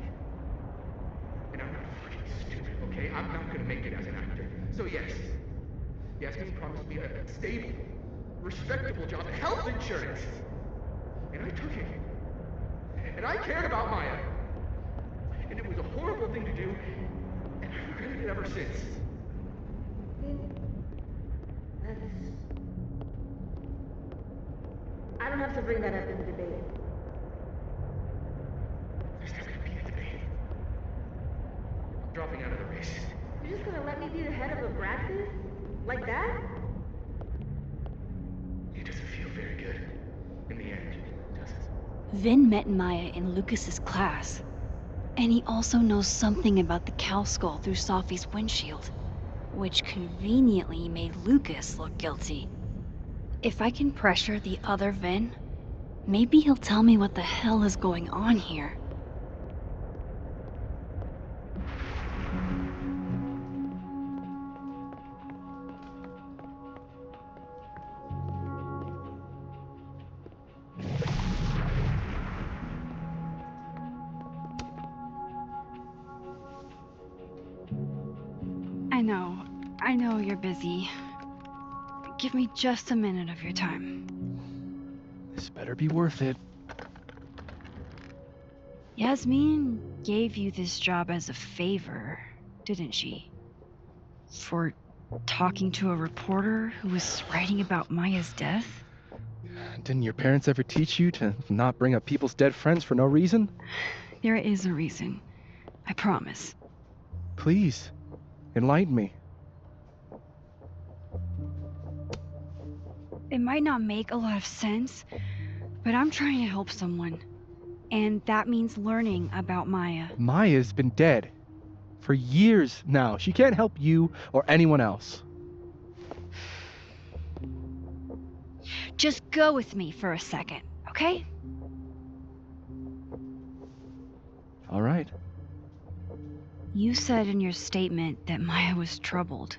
And I'm not fucking stupid, okay? I'm not gonna make it as an actor. So yes, Yasmin promised me a stable, respectable job, health insurance. And I took it. And I cared about Maya. And it was a horrible thing to do, and I've regretted it ever since. I don't have to bring that up in the debate. There's never gonna be a debate. I'm dropping out of the race. You're just gonna let me be the head of a Abraxas? Like that? It doesn't feel very good. In the end, does it? Vin met Maya in Lucas's class. And he also knows something about the cow skull through Sophie's windshield, which conveniently made Lucas look guilty. If I can pressure the other Vin, maybe he'll tell me what the hell is going on here. I know you're busy. Give me just a minute of your time. This better be worth it. Yasmin gave you this job as a favor, didn't she? For talking to a reporter who was writing about Maya's death? Didn't your parents ever teach you to not bring up people's dead friends for no reason? There is a reason. I promise. Please, enlighten me. It might not make a lot of sense, but I'm trying to help someone. And that means learning about Maya. Maya's been dead for years now. She can't help you or anyone else. Just go with me for a second, okay? All right. You said in your statement that Maya was troubled.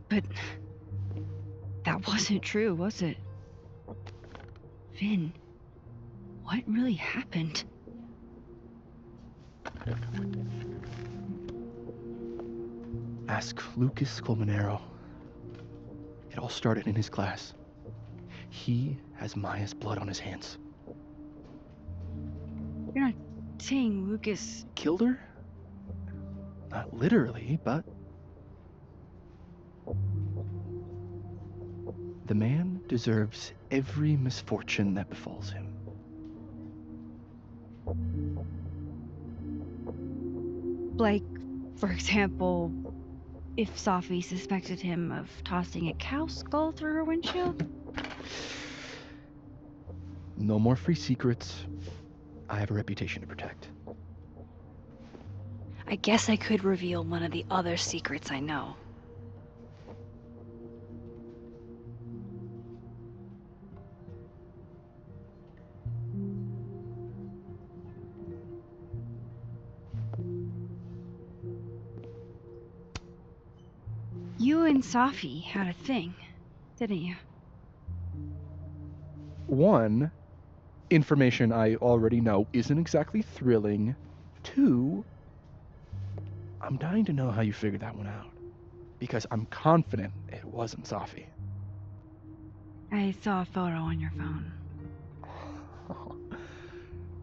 But that wasn't true, was it? Vin, what really happened? Ask Lucas Colmenero. It all started in his class. He has Maya's blood on his hands. You're not saying Lucas Killed her? Not literally, but... The man deserves every misfortune that befalls him. Like, for example, if Sophie suspected him of tossing a cow skull through her windshield? No more free secrets. I have a reputation to protect. I guess I could reveal one of the other secrets I know. You and Sophie had a thing, didn't you? One, information I already know isn't exactly thrilling. Two, I'm dying to know how you figured that one out. Because I'm confident it wasn't Sophie. I saw a photo on your phone.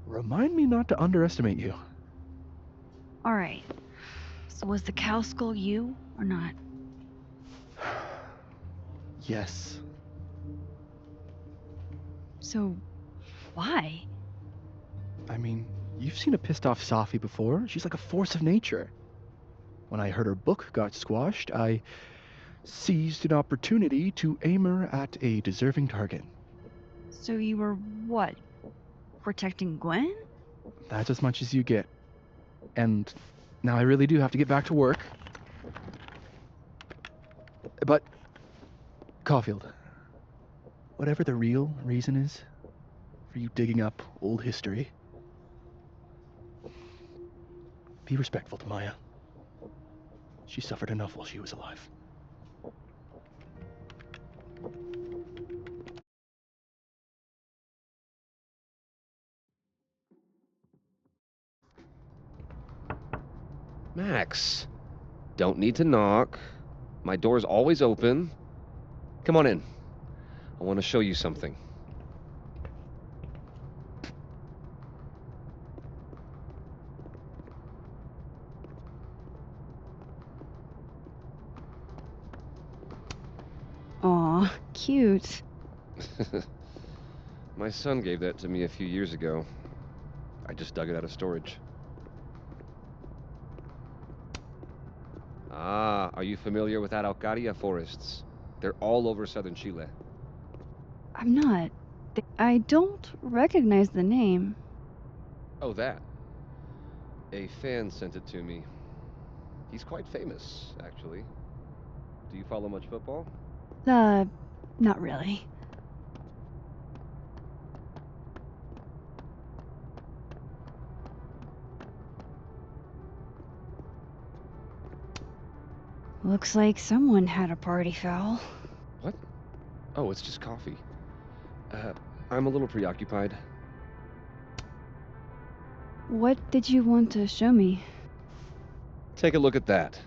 Remind me not to underestimate you. Alright. So was the cow skull you, or not? Yes. So, why? I mean, you've seen a pissed off Sophie before. She's like a force of nature. When I heard her book got squashed, I seized an opportunity to aim her at a deserving target. So you were, what, protecting Gwen? That's as much as you get. And now I really do have to get back to work. But, Caulfield, whatever the real reason is for you digging up old history, be respectful to Maya. She suffered enough while she was alive. Max, don't need to knock. My door's always open. Come on in. I want to show you something. Aw, cute. My son gave that to me a few years ago. I just dug it out of storage. Ah, are you familiar with Araucaria forests? They're all over southern Chile. I'm not. I don't recognize the name. Oh, that. A fan sent it to me. He's quite famous, actually. Do you follow much football? Not really. Looks like someone had a party foul. What? Oh, it's just coffee. I'm a little preoccupied. What did you want to show me? Take a look at that.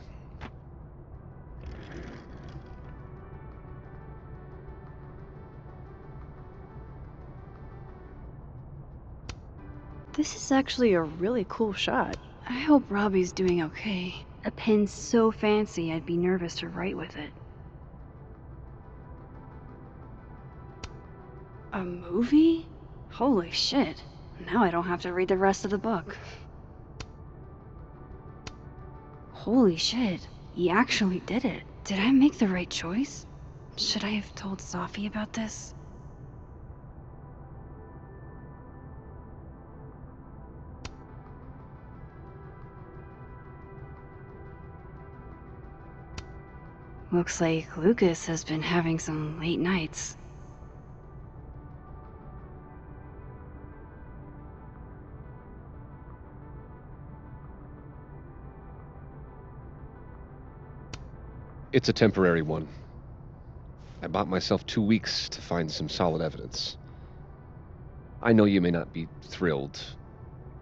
This is actually a really cool shot. I hope Robbie's doing okay. A pen's so fancy I'd be nervous to write with it. A movie? Holy shit. Now I don't have to read the rest of the book. Holy shit. He actually did it. Did I make the right choice? Should I have told Sophie about this? Looks like Lucas has been having some late nights. It's a temporary one. I bought myself 2 weeks to find some solid evidence. I know you may not be thrilled.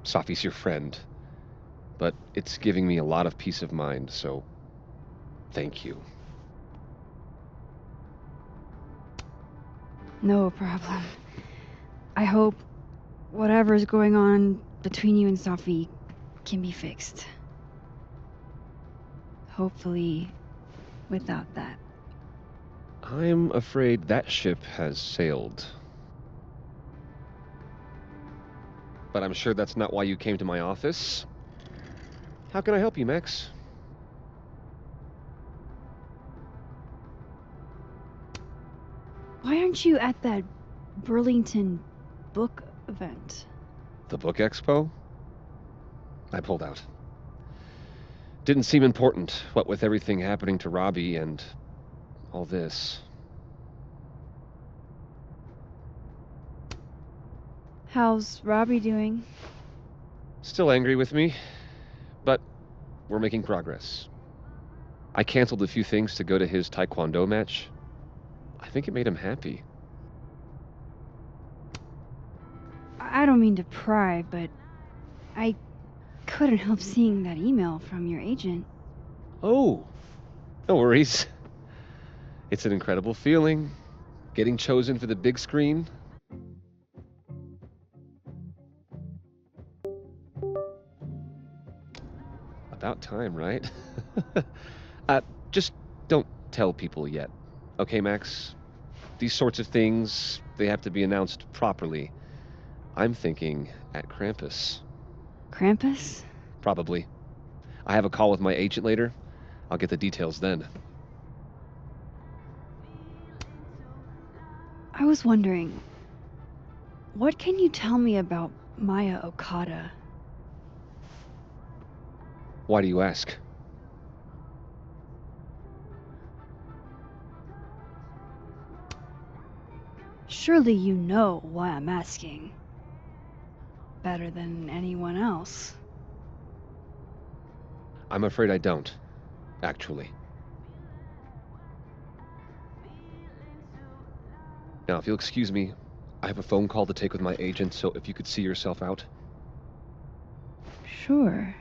Sophie's your friend. But it's giving me a lot of peace of mind, so thank you. No problem. I hope whatever's going on between you and Sophie can be fixed. Hopefully, without that. I'm afraid that ship has sailed. But I'm sure that's not why you came to my office. How can I help you, Max? Why aren't you at that Burlington book event? The book expo? I pulled out. Didn't seem important, what with everything happening to Robbie and all this. How's Robbie doing? Still angry with me, but we're making progress. I canceled a few things to go to his taekwondo match. I think it made him happy. I don't mean to pry, but I couldn't help seeing that email from your agent. Oh, no worries. It's an incredible feeling, getting chosen for the big screen. About time, right? Just don't tell people yet. Okay, Max? These sorts of things, they have to be announced properly. I'm thinking at Krampus. Krampus? Probably. I have a call with my agent later. I'll get the details then. I was wondering, what can you tell me about Maya Okada? Why do you ask? Surely you know why I'm asking. Better than anyone else. I'm afraid I don't, actually. Now, if you'll excuse me, I have a phone call to take with my agent, so if you could see yourself out. Sure.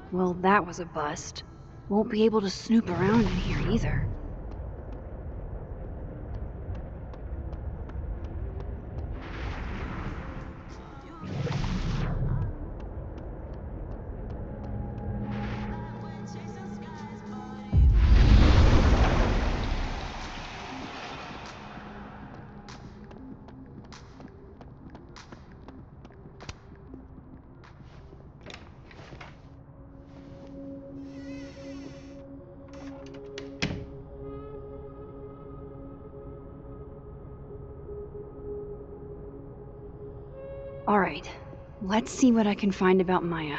Well, that was a bust. Won't be able to snoop around in here either. Alright, let's see what I can find about Maya.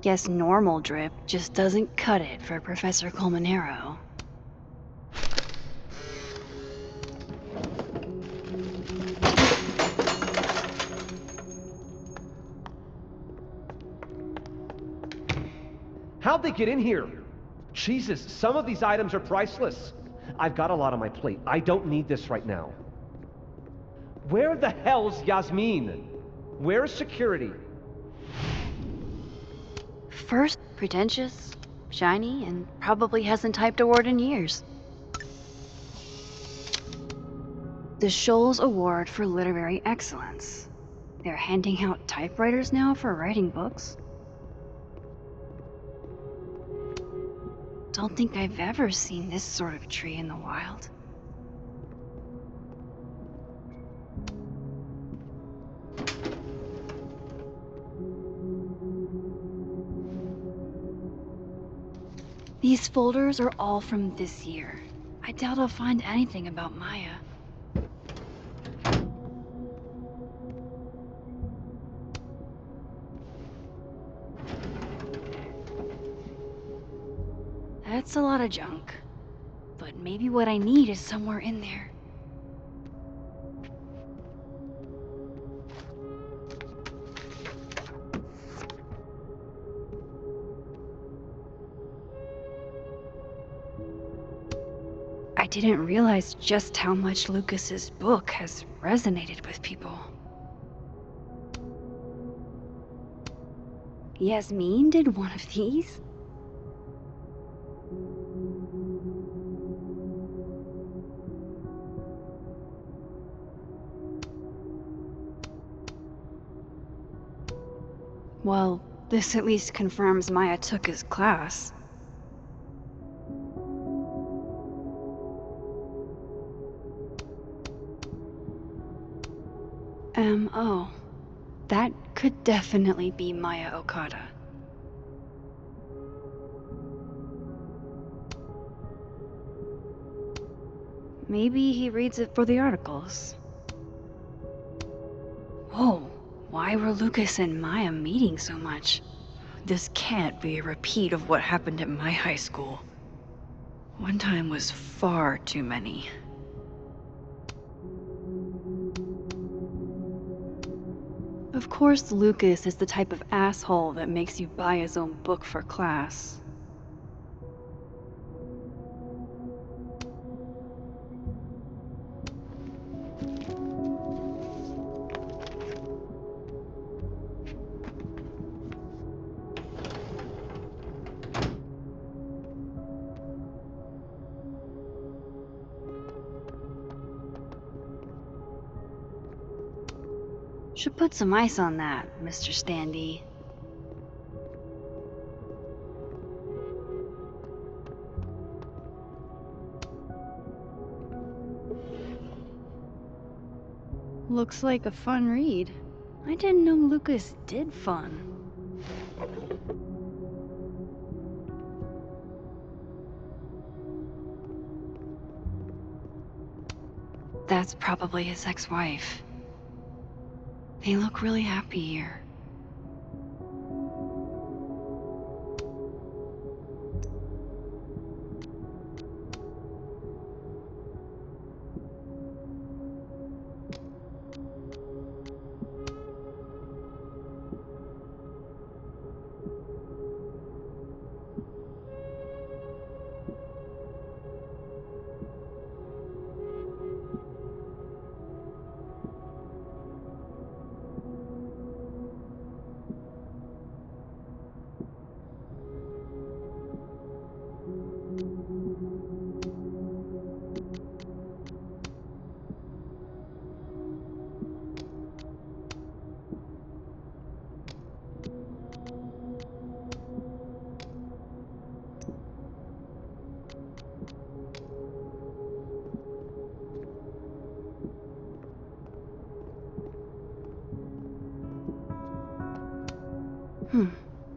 Guess normal drip just doesn't cut it for Professor Colmenero. How'd they get in here? Jesus, some of these items are priceless. I've got a lot on my plate. I don't need this right now. Where the hell's Yasmin? Where's security? First, pretentious, shiny, and probably hasn't typed a word in years. The Scholes Award for Literary Excellence. They're handing out typewriters now for writing books. Don't think I've ever seen this sort of tree in the wild. These folders are all from this year. I doubt I'll find anything about Maya. That's a lot of junk. But maybe what I need is somewhere in there. I didn't realize just how much Lucas's book has resonated with people. Yasmin did one of these? Well, this at least confirms Maya took his class. M.O. That could definitely be Maya Okada. Maybe he reads it for the articles. Whoa, why were Lucas and Maya meeting so much? This can't be a repeat of what happened at my high school. One time was far too many. Of course, Lucas is the type of asshole that makes you buy his own book for class. Should put some ice on that, Mr. Standy. Looks like a fun read. I didn't know Lucas did fun. That's probably his ex-wife. They look really happy here.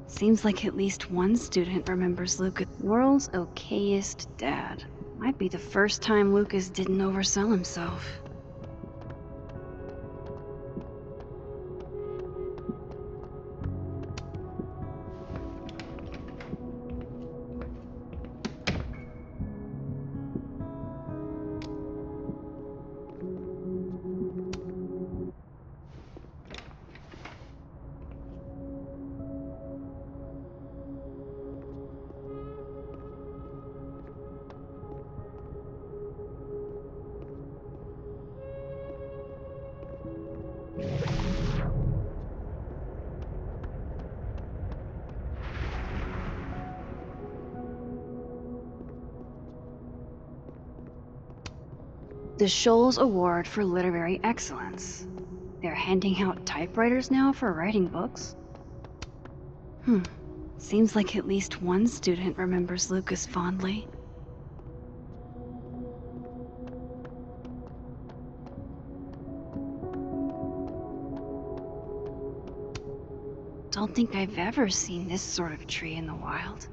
Seems like at least one student remembers Lucas. World's okayest dad. Might be the first time Lucas didn't oversell himself. The Scholes Award for Literary Excellence. They're handing out typewriters now for writing books? Seems like at least one student remembers Lucas fondly. Don't think I've ever seen this sort of tree in the wild.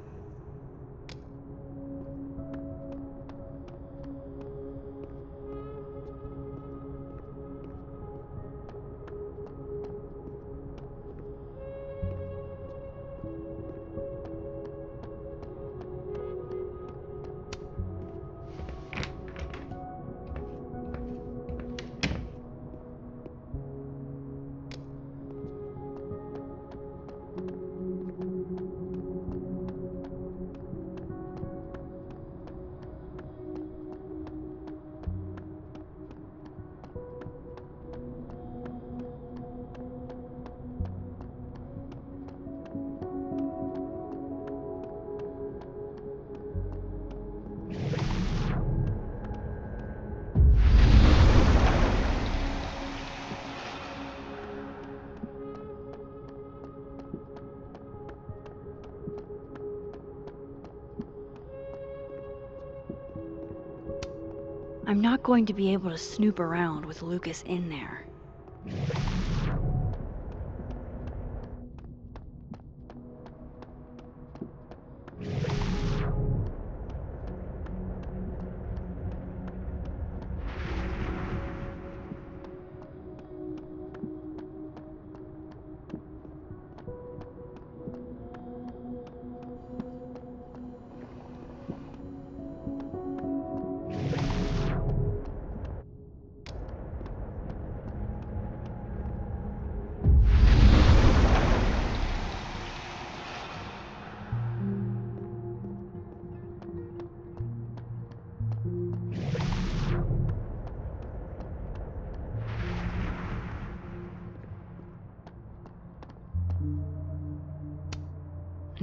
I'm not going to be able to snoop around with Lucas in there.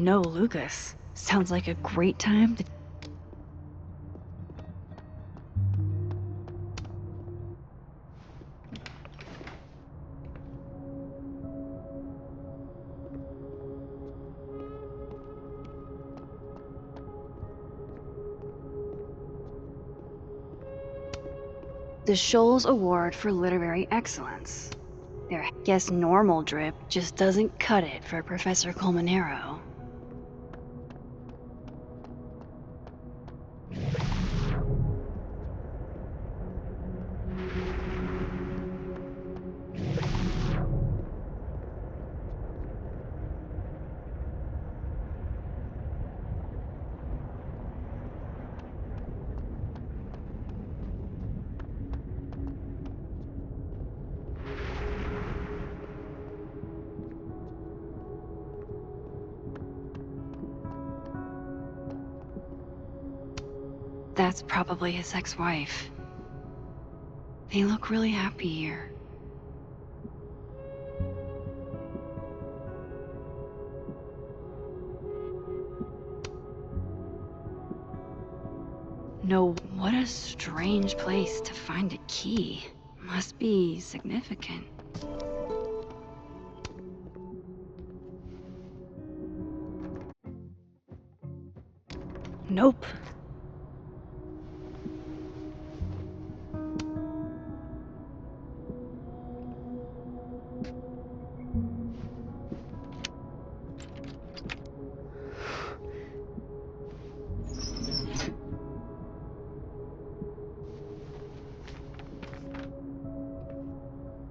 No, Lucas. Sounds like a great time to... The Scholes Award for Literary Excellence. Their guess normal drip just doesn't cut it for Professor Colmenero. That's probably his ex-wife. They look really happy here. No, what a strange place to find a key. Must be significant. Nope.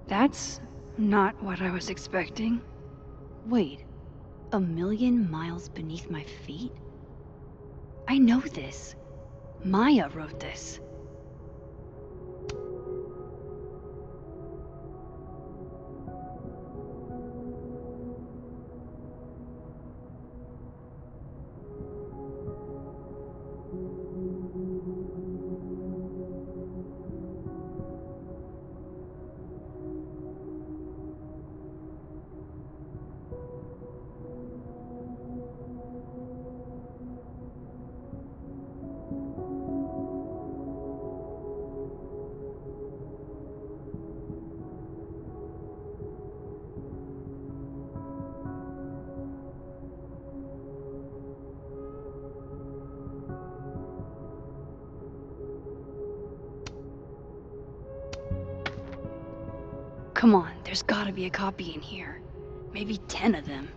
That's not what I was expecting. Wait, 1,000,000 miles beneath my feet? I know this. Maya wrote this. come on, there's gotta be a copy in here. Maybe 10 of them.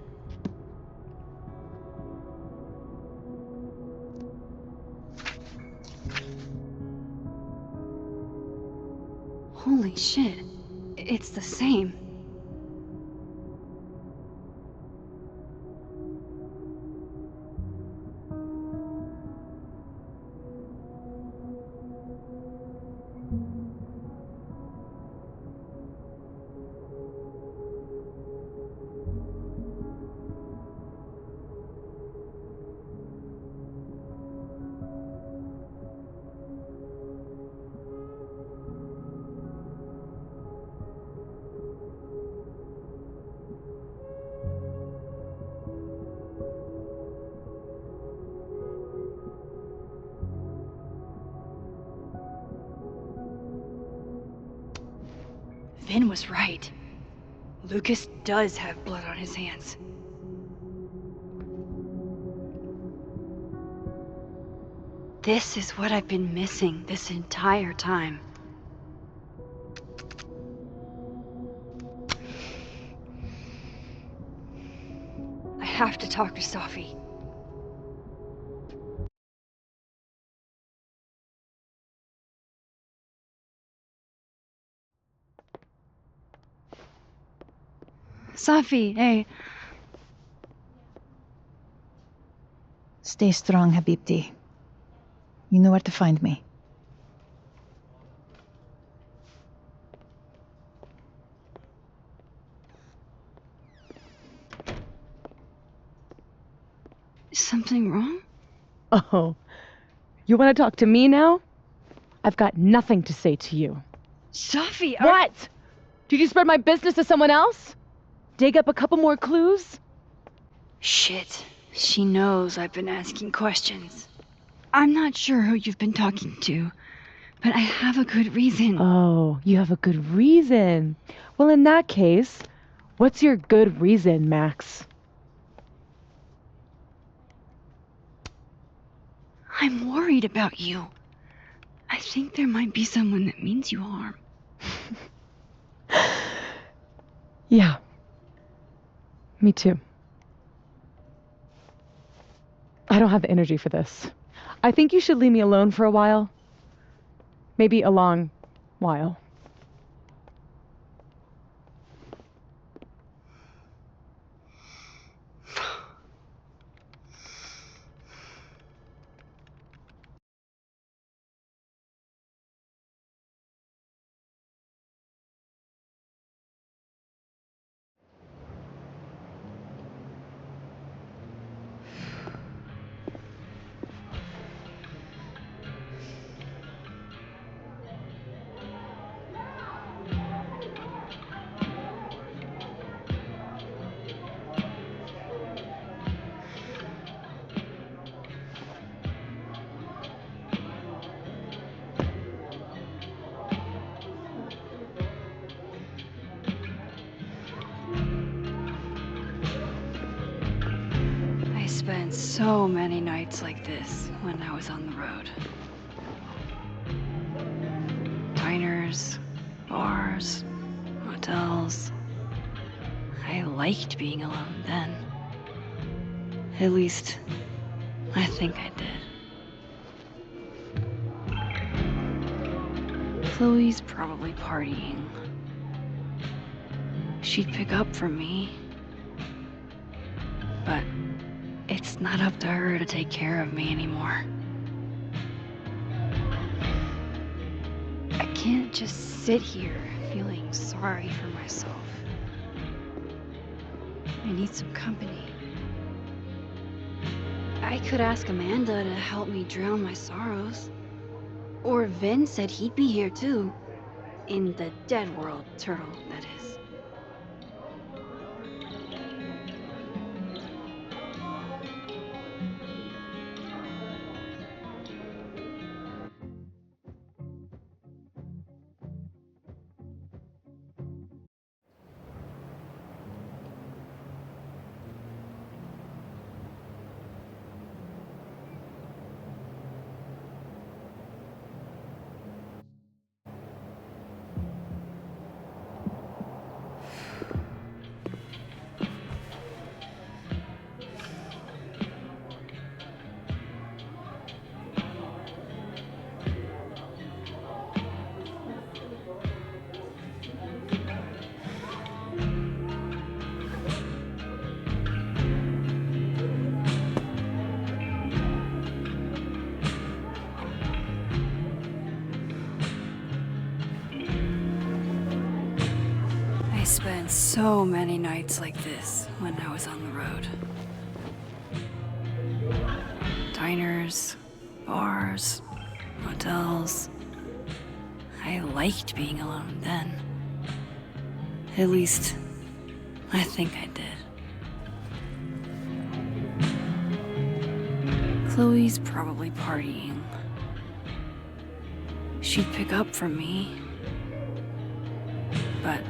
Holy shit, it's the same. Vin was right. Lucas does have blood on his hands. This is what I've been missing this entire time. I have to talk to Safi. Safi, hey. Stay strong, Habibti. You know where to find me. Is something wrong? Oh, you want to talk to me now? I've got nothing to say to you. Safi, What? Did you spread my business to someone else? Dig up a couple more clues? Shit. She knows I've been asking questions. I'm not sure who you've been talking to, but I have a good reason. Oh, you have a good reason. Well, in that case, what's your good reason, Max? I'm worried about you. I think there might be someone that means you harm. Yeah. Me too. I don't have the energy for this. I think you should leave me alone for a while. Maybe a long while. I spent so many nights like this when I was on the road. Diners, bars, motels. I liked being alone then. At least, I think I did. Chloe's probably partying. She'd pick up for me. But it's not up to her to take care of me anymore. I can't just sit here feeling sorry for myself. I need some company. I could ask Amanda to help me drown my sorrows. Or Vin said he'd be here too. In the dead world, Turtle, that is. so many nights like this when I was on the road. Diners, bars, hotels. I liked being alone then. At least, I think I did. Chloe's probably partying. She'd pick up for me. But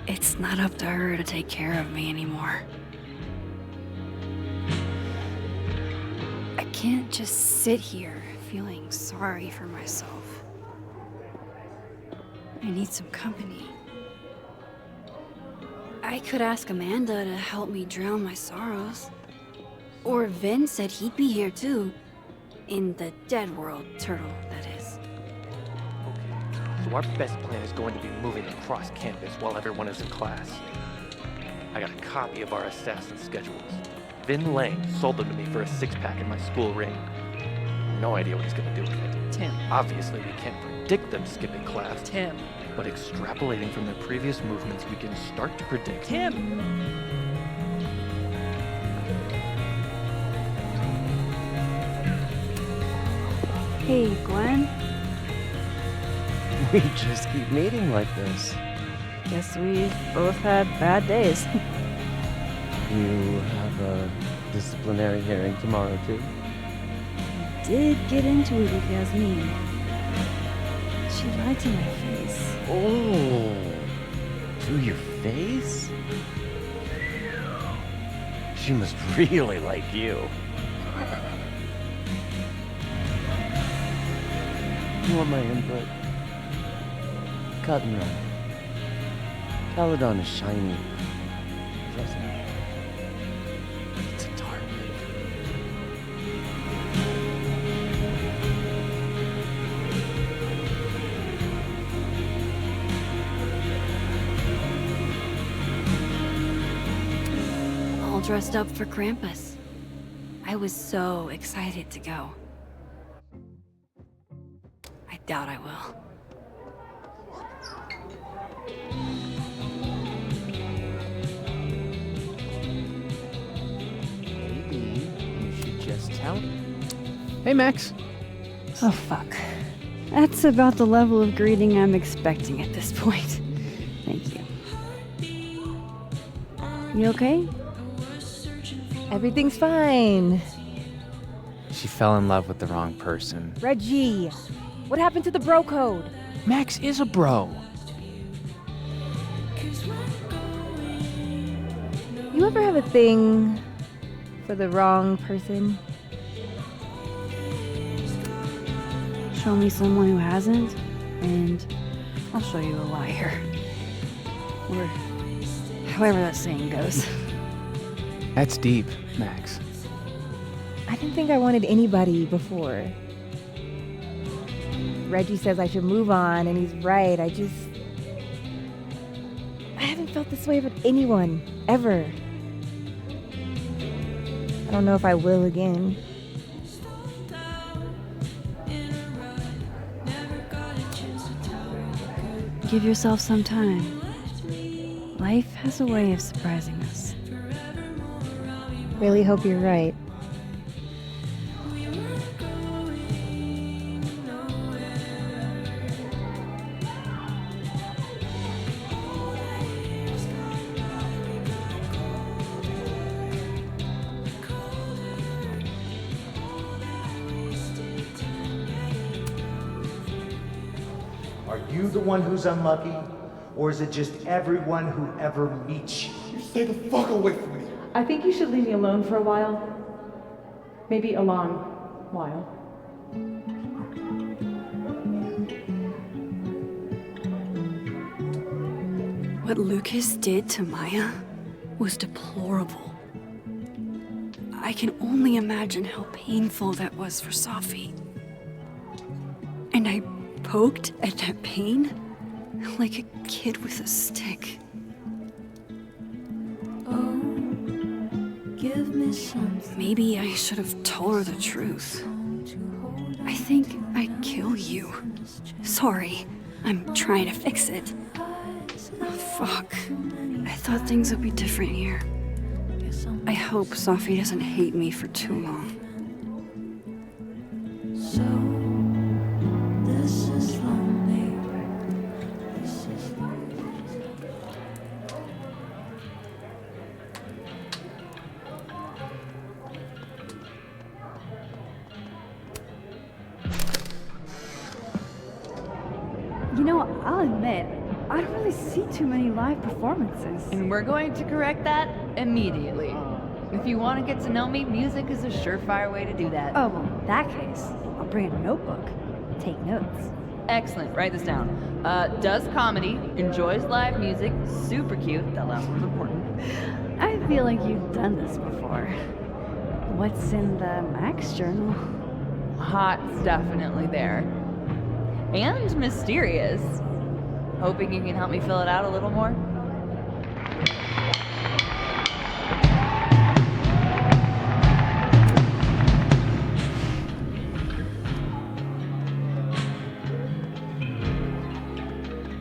it's not up to her to take care of me anymore. I can't just sit here feeling sorry for myself. I need some company. I could ask Amanda to help me drown my sorrows. Or Vin said he'd be here too. In the dead world, Turtle, that is. So our best plan is going to be moving across campus while everyone is in class. I got a copy of our assassin schedules. Vin Lang sold them to me for a 6-pack in my school ring. No idea what he's gonna do with it. Tim. Obviously, we can't predict them skipping class. Tim. But extrapolating from their previous movements, we can start to predict. Tim! Hey, Glenn. We just keep meeting like this. Guess we both had bad days. You have a disciplinary hearing tomorrow, too? Did get into it with Yasmin. She lied to my face. Oh, to your face? She must really like you. You want my input? Cut and run. Caledon is shiny. Trust me. It's a target. All dressed up for Krampus. I was so excited to go. I doubt I will. Maybe you should just tell me. Hey, Max. Oh, fuck. That's about the level of greeting I'm expecting at this point. Thank you. You okay? Everything's fine. She fell in love with the wrong person. Reggie, what happened to the bro code? Max is a bro. You ever have a thing for the wrong person? Show me someone who hasn't, and I'll show you a liar. Or however that saying goes. That's deep, Max. I didn't think I wanted anybody before. Reggie says I should move on, and he's right. I haven't felt this way about anyone, ever. I don't know if I will again. Give yourself some time. Life has a way of surprising us. Really hope you're right. Are you the one who's unlucky? Or is it just everyone who ever meets you? You stay the fuck away from me. I think you should leave me alone for a while. Maybe a long while. What Lucas did to Maya was deplorable. I can only imagine how painful that was for Safi. And I poked at that pain like a kid with a stick. Oh, give me something. Maybe I should have told her the truth. I think I'd kill you. Sorry, I'm trying to fix it. Oh, fuck. I thought things would be different here. I hope Sophie doesn't hate me for too long. So, this is lonely. This is You know, I'll admit, I don't really see too many live performances. And we're going to correct that immediately. If you want to get to know me, music is a surefire way to do that. Oh, well, in that case, I'll bring a notebook. Take notes. Excellent, write this down. Does comedy, enjoys live music, super cute, that last one's important. I feel like you've done this before. What's in the Max journal? Hot's definitely there. And mysterious. Hoping you can help me fill it out a little more.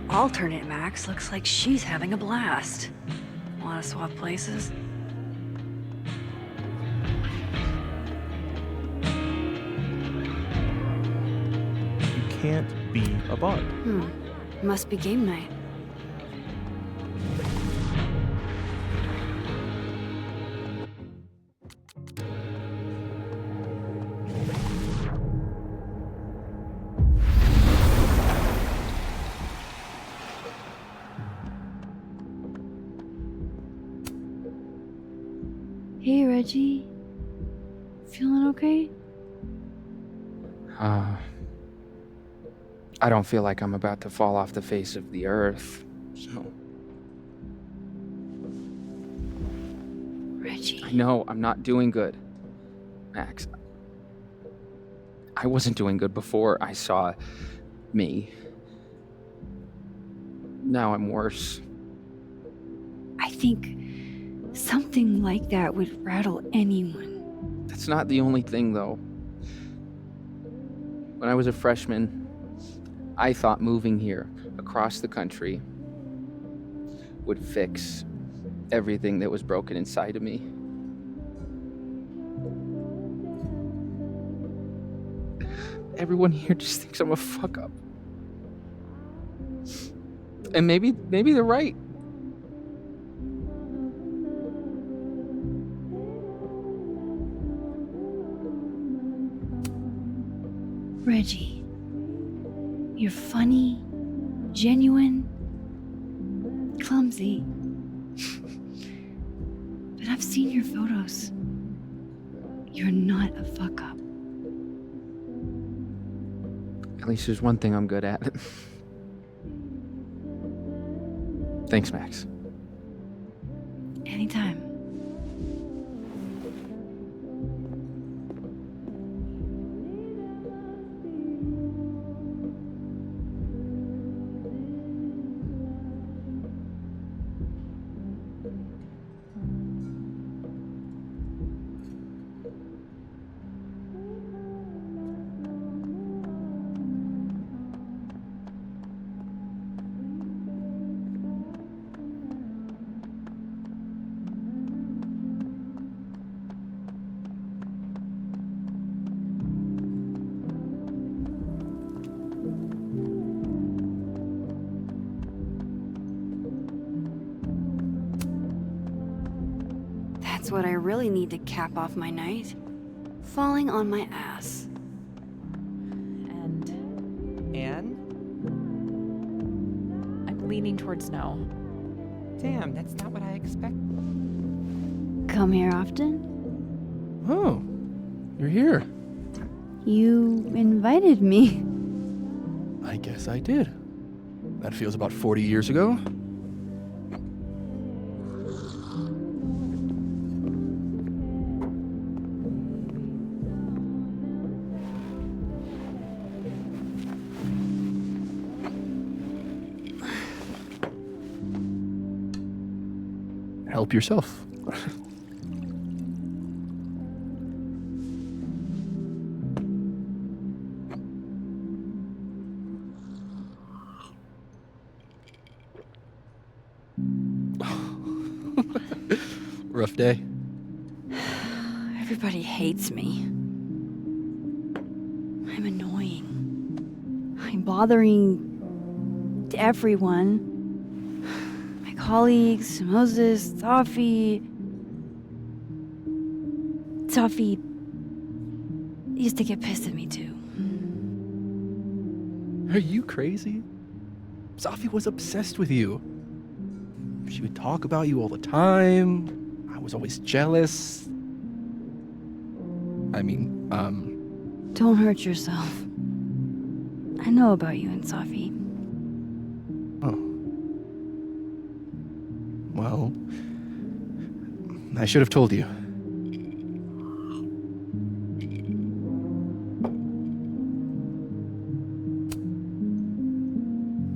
Alternate Max looks like she's having a blast. Want to swap places? You can't be a bard. Must be game night. Hey, Reggie. Feeling okay? I don't feel like I'm about to fall off the face of the earth, so. Reggie. I know, I'm not doing good. Max. I wasn't doing good before I saw me. Now I'm worse. I think something like that would rattle anyone. That's not the only thing, though. When I was a freshman, I thought moving here across the country would fix everything that was broken inside of me. Everyone here just thinks I'm a fuck up. And maybe they're right. Reggie, you're funny, genuine, clumsy. But I've seen your photos. You're not a fuck up. At least there's one thing I'm good at. Thanks, Max. Anytime. That's what I really need to cap off my night. Falling on my ass. Anne? I'm leaning towards no. Damn, that's not what I expected. Come here often? Oh, you're here. You invited me. I guess I did. That feels about 40 years ago. Help yourself. Rough day? Everybody hates me. I'm annoying. I'm bothering everyone. My colleagues, Moses, Safi. Safi used to get pissed at me too. Are you crazy? Safi was obsessed with you. She would talk about you all the time. I was always jealous. I mean, Don't hurt yourself. I know about you and Safi. Oh. Well, I should have told you.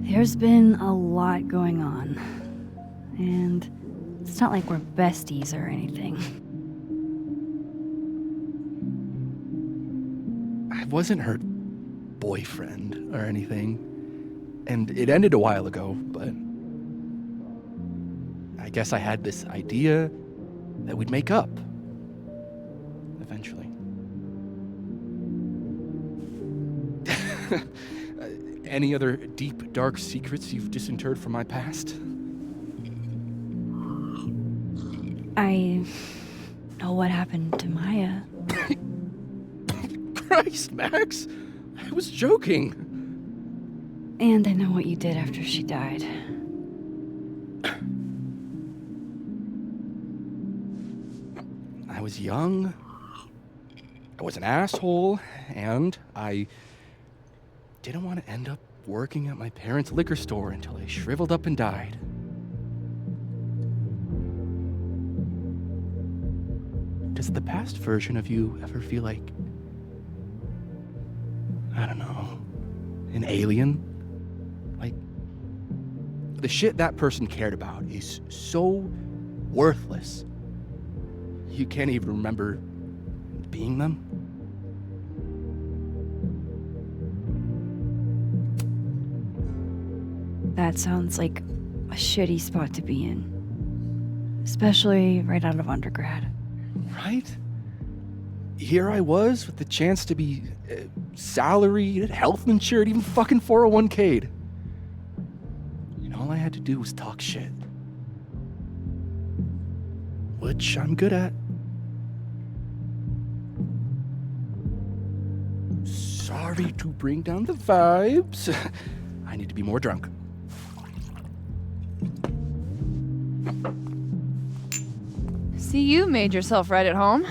There's been a lot going on. And it's not like we're besties or anything. I wasn't her boyfriend or anything. And it ended a while ago, but I guess I had this idea that we'd make up. Eventually. Any other deep, dark secrets you've disinterred from my past? I know what happened to Maya. Christ, Max! I was joking. And I know what you did after she died. I was young. I was an asshole, and I didn't want to end up working at my parents' liquor store until I shriveled up and died. Does the past version of you ever feel like, I don't know, an alien? Like, the shit that person cared about is so worthless. You can't even remember being them? That sounds like a shitty spot to be in. Especially right out of undergrad. Right? Here I was with the chance to be salaried, health insured, even fucking 401k'd. And all I had to do was talk shit. Which I'm good at. Sorry to bring down the vibes. I need to be more drunk. See, you made yourself right at home.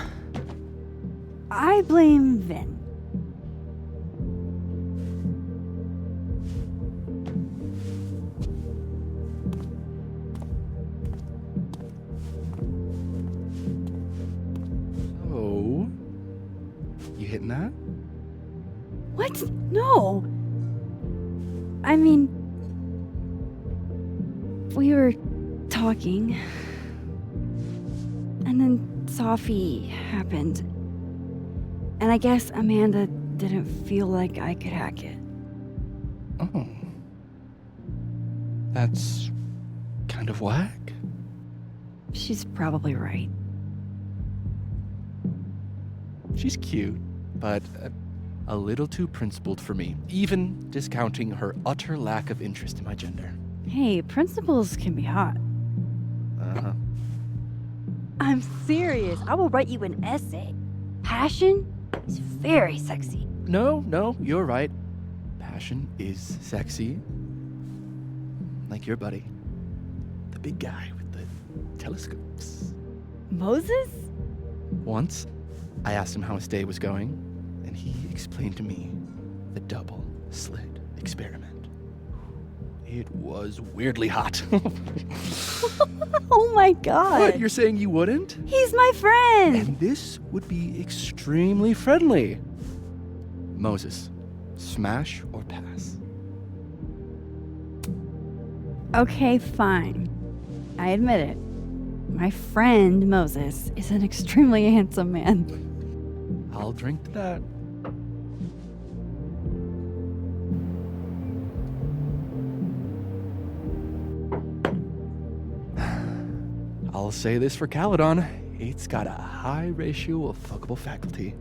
I blame Vin. Oh, you hitting that? What? No. I mean, we were talking, and then Safi happened. And I guess Amanda didn't feel like I could hack it. Oh. That's kind of whack. She's probably right. She's cute, but a little too principled for me, even discounting her utter lack of interest in my gender. Hey, principals can be hot. Uh-huh. I'm serious. I will write you an essay. Passion is very sexy. No, you're right. Passion is sexy. Like your buddy. The big guy with the telescopes. Moses? Once, I asked him how his day was going, and he explained to me the double slit experiment. It was weirdly hot. Oh my god. What, you're saying you wouldn't? He's my friend. And this would be extremely friendly. Moses, smash or pass? Okay, fine. I admit it. My friend Moses is an extremely handsome man. I'll drink to that. I'll say this for Caledon. It's got a high ratio of fuckable faculty.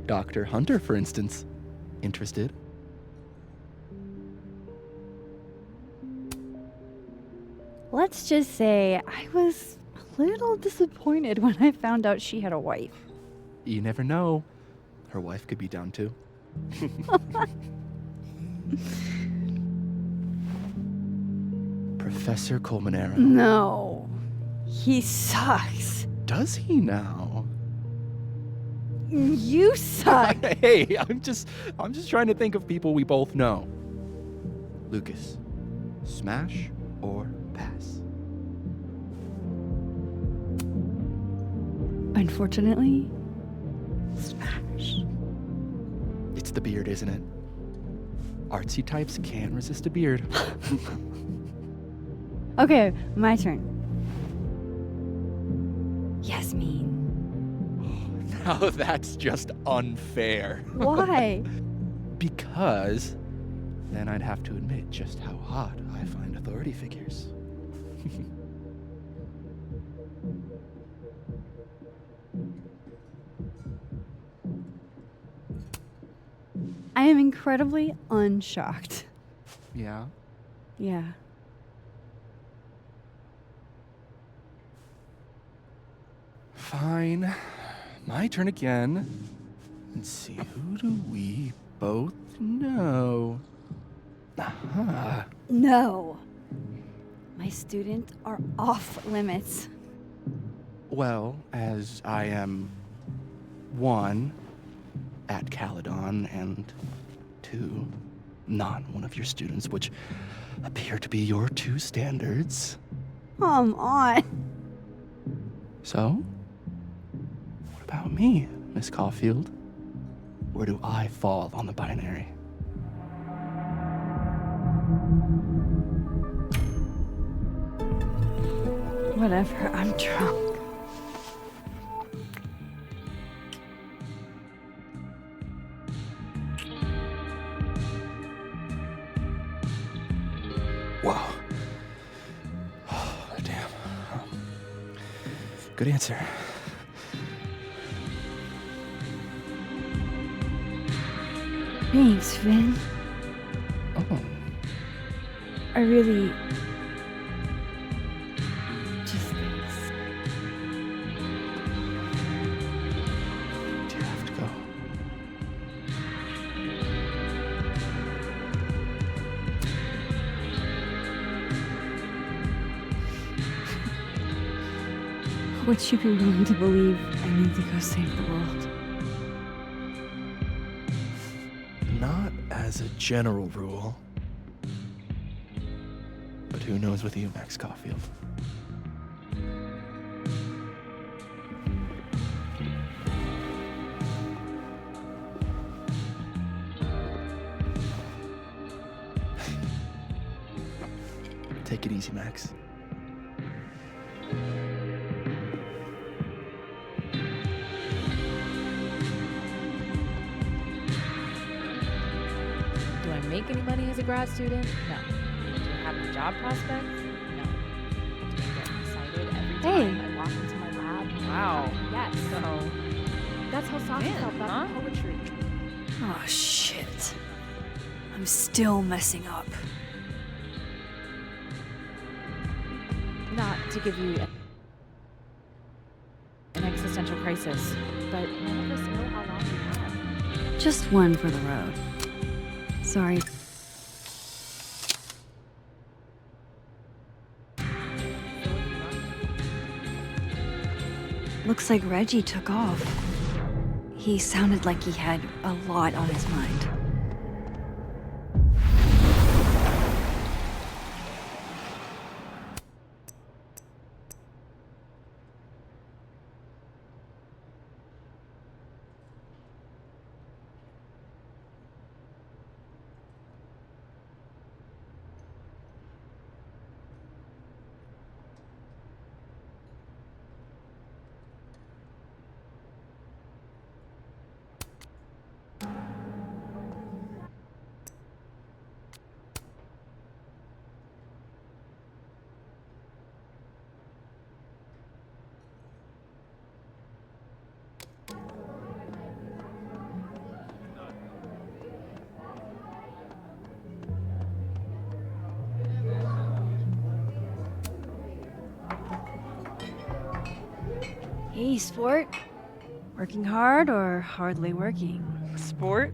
Dr. Hunter, for instance. Interested? Let's just say I was a little disappointed when I found out she had a wife. You never know. Her wife could be down too. Professor Colmenero. No. He sucks. Does he now? You suck. Hey, I'm just trying to think of people we both know. Lucas, smash or pass? Unfortunately, smash. It's the beard, isn't it? Artsy types can't resist a beard. Okay, my turn. Yasmin. Now that's just unfair. Why? Because then I'd have to admit just how hot I find authority figures. I am incredibly unshocked. Yeah? Yeah. Fine. My turn again. Let's see, who do we both know? Aha. No. My students are off limits. Well, as I am 1, at Caledon, and 2, not one of your students, which appear to be your 2 standards. Come on. So, what about me, Miss Caulfield? Where do I fall on the binary? Whatever, I'm drunk. Wow. Oh, damn. Good answer. Thanks, Finn. Oh. I really... just thanks. Do you have to go? Would you be willing to believe I need to go save the world? Not as a general rule. But who knows with you, Max Caulfield? Take it easy, Max. Do I make any money as a grad student? No. Do I have any job prospects? No. Do I get excited every time I walk into my lab? Wow. Yes. So that's how Sophie felt about poetry. Oh, shit. I'm still messing up. Not to give you an existential crisis, but none of us know how long we have. Just one for the road. Sorry. Looks like Reggie took off. He sounded like he had a lot on his mind. Hey, sport. Working hard or hardly working? Sport?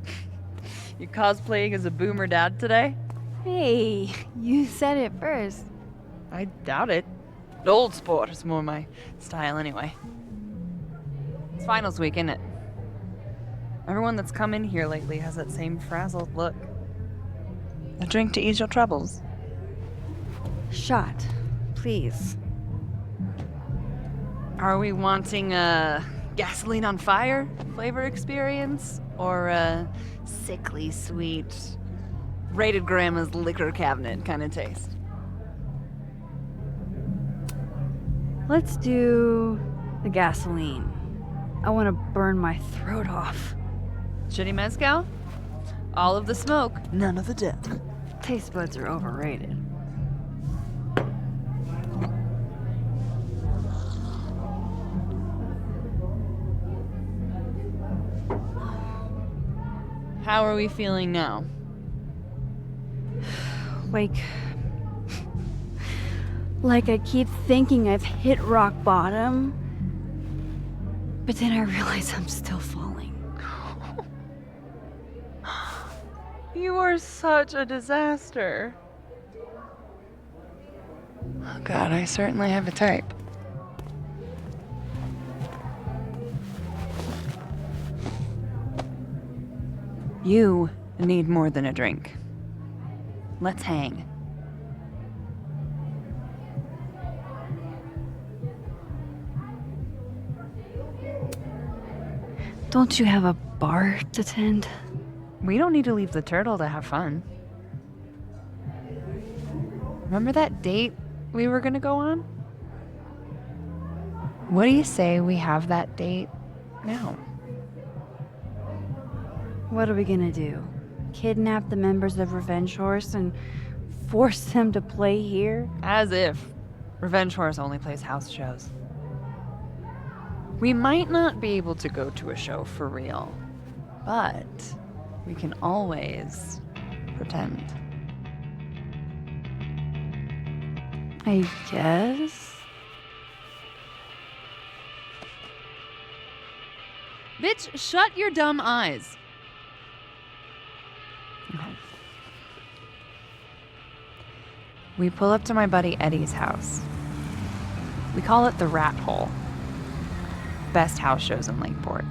You cosplaying as a boomer dad today? Hey, you said it first. I doubt it. Old sport is more my style anyway. It's finals week, isn't it? Everyone that's come in here lately has that same frazzled look. A drink to ease your troubles. Shot, please. Are we wanting a gasoline on fire flavor experience? Or a sickly sweet, rated grandma's liquor cabinet kind of taste? Let's do the gasoline. I want to burn my throat off. Shitty mezcal? All of the smoke, none of the depth. Taste buds are overrated. How are we feeling now? Like I keep thinking I've hit rock bottom, but then I realize I'm still falling. You are such a disaster. Oh God, I certainly have a type. You need more than a drink. Let's hang. Don't you have a bar to tend? We don't need to leave the turtle to have fun. Remember that date we were gonna go on? What do you say we have that date now? What are we gonna do? Kidnap the members of Revenge Horse and force them to play here? As if. Revenge Horse only plays house shows. We might not be able to go to a show for real, but we can always pretend. I guess. Bitch, shut your dumb eyes. Okay. We pull up to my buddy Eddie's house. We call it the Rat Hole. Best house shows in Lakeport.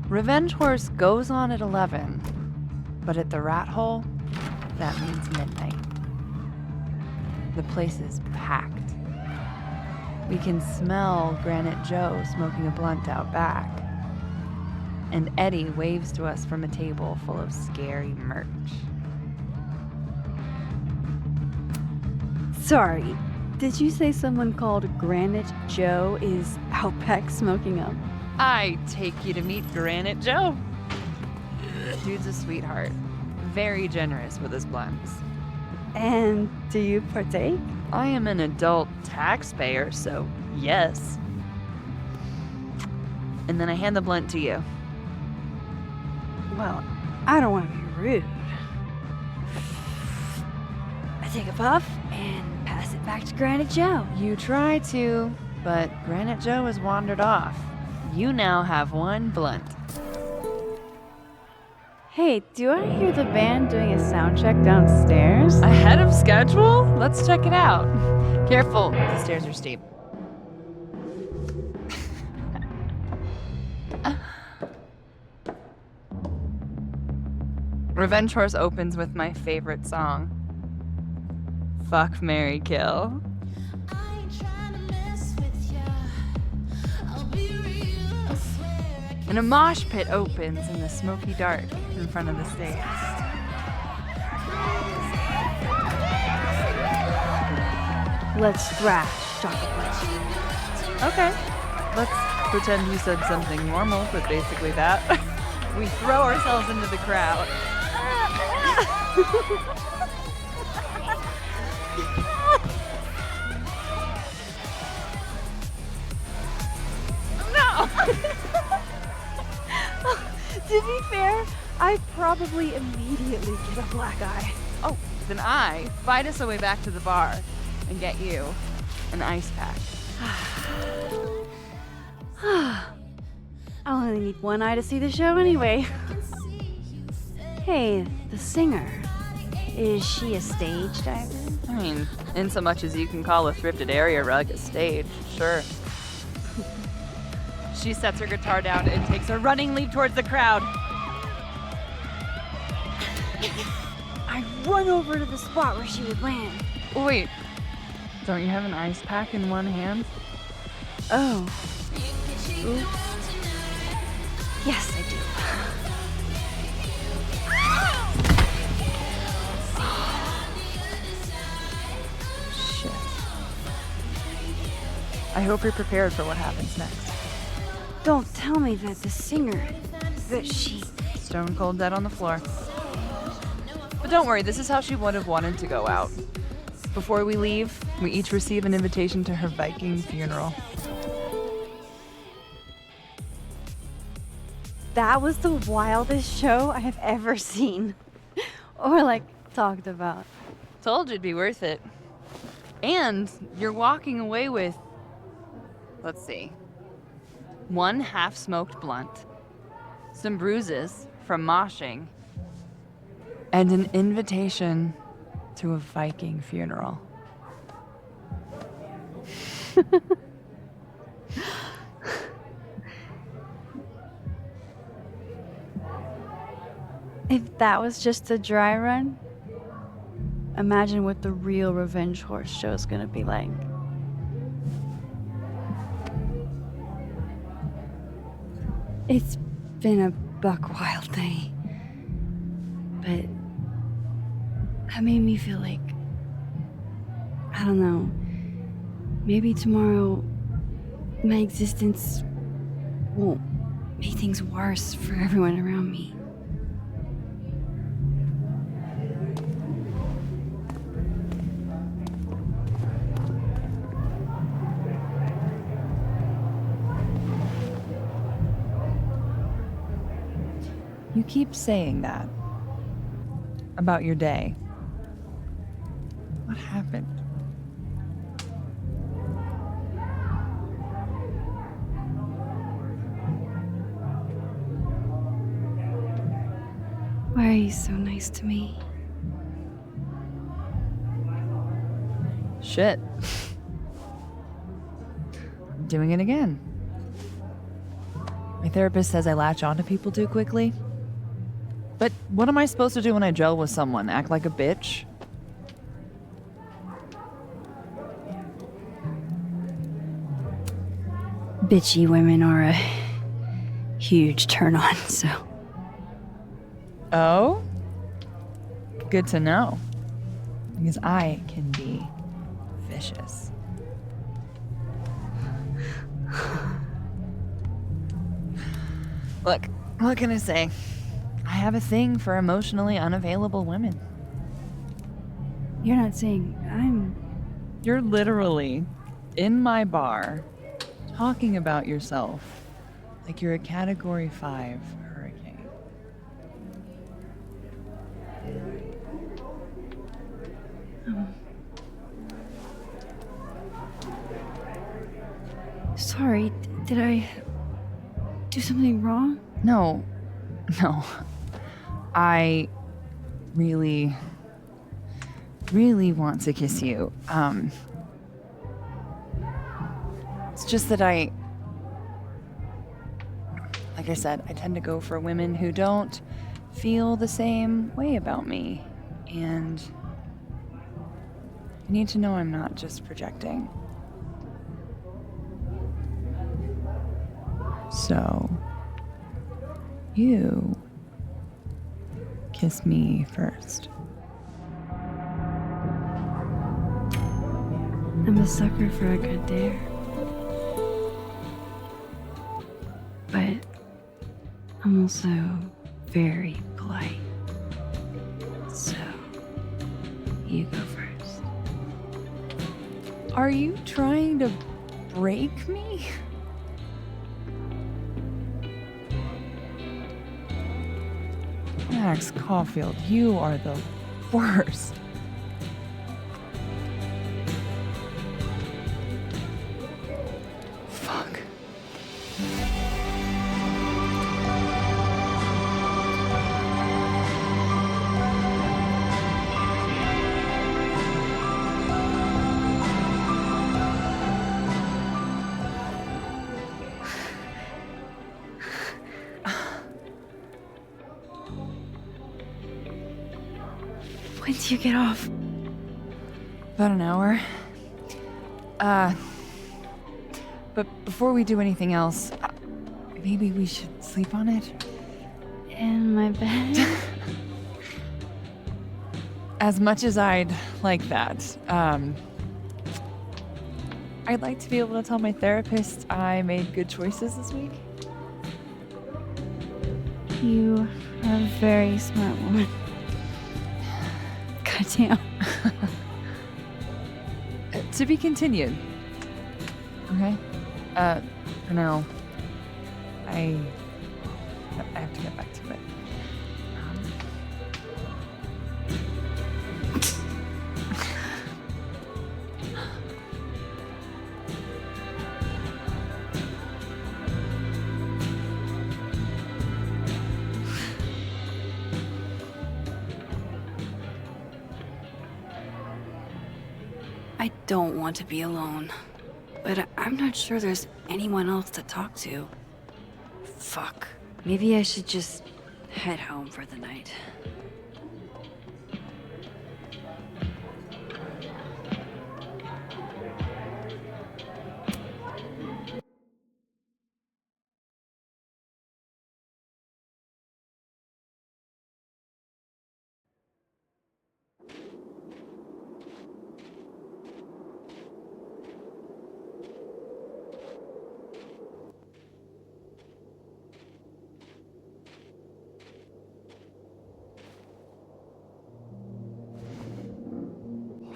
Revenge Horse goes on at 11, but at the Rat Hole, that means midnight. The place is packed. We can smell Granite Joe smoking a blunt out back. And Eddie waves to us from a table full of scary merch. Sorry, did you say someone called Granite Joe is out back smoking up? I take you to meet Granite Joe. Dude's a sweetheart. Very generous with his blunts. And do you partake? I am an adult taxpayer, so yes. And then I hand the blunt to you. Well, I don't want to be rude. I take a puff and pass it back to Granite Joe. You try to, but Granite Joe has wandered off. You now have one blunt. Hey, do I hear the band doing a sound check downstairs? Ahead of schedule? Let's check it out. Careful, the stairs are steep. Revenge Horse opens with my favorite song. Fuck, Marry, Kill. And a mosh pit opens in the smoky dark in front of the stage. Let's thrash, chocolate. Okay. Let's pretend you said something normal, but basically that. We throw ourselves into the crowd. No! To be fair, I probably immediately get a black eye. Oh, then I fight us away back to the bar and get you an ice pack. I only need one eye to see the show anyway. Hey, the singer. Is she a stage diver? I mean, in so much as you can call a thrifted area rug a stage, sure. She sets her guitar down and takes a running leap towards the crowd. I run over to the spot where she would land. Wait, don't you have an ice pack in one hand? Oh. Oops. Yes, I do. Shit. I hope you're prepared for what happens next. Don't tell me that the singer, that she... Stone cold dead on the floor. But don't worry, this is how she would have wanted to go out. Before we leave, we each receive an invitation to her Viking funeral. That was the wildest show I have ever seen. Or like, talked about. Told you it'd be worth it. And you're walking away with, let's see, one half-smoked blunt, some bruises from moshing, and an invitation to a Viking funeral. If that was just a dry run, imagine what the real Revenge Horse show is gonna be like. It's been a buck wild day, but that made me feel like, I don't know, maybe tomorrow my existence won't make things worse for everyone around me. You keep saying that about your day. What happened? Why are you so nice to me? Shit. I'm doing it again. My therapist says I latch onto people too quickly. But what am I supposed to do when I gel with someone? Act like a bitch? Bitchy women are a huge turn on, so. Oh? Good to know. Because I can be vicious. Look, what can I say? I have a thing for emotionally unavailable women. You're not saying I'm... You're literally in my bar talking about yourself like you're a Category 5 hurricane. Sorry, did I do something wrong? No. I really want to kiss you. It's just that like I said, I tend to go for women who don't feel the same way about me. And you need to know I'm not just projecting. So, you kiss me first. I'm a sucker for a good dare. But I'm also very polite. So, you go first. Are you trying to break me? Max Caulfield, you are the worst. do you get off? About an hour. But before we do anything else, maybe we should sleep on it? In my bed? As much as I'd like that, I'd like to be able to tell my therapist I made good choices this week. You are a very smart woman. Goddamn. To be continued. Okay? For now, I have to get back to it. I don't want to be alone, but I'm not sure there's anyone else to talk to. Fuck. Maybe I should just head home for the night.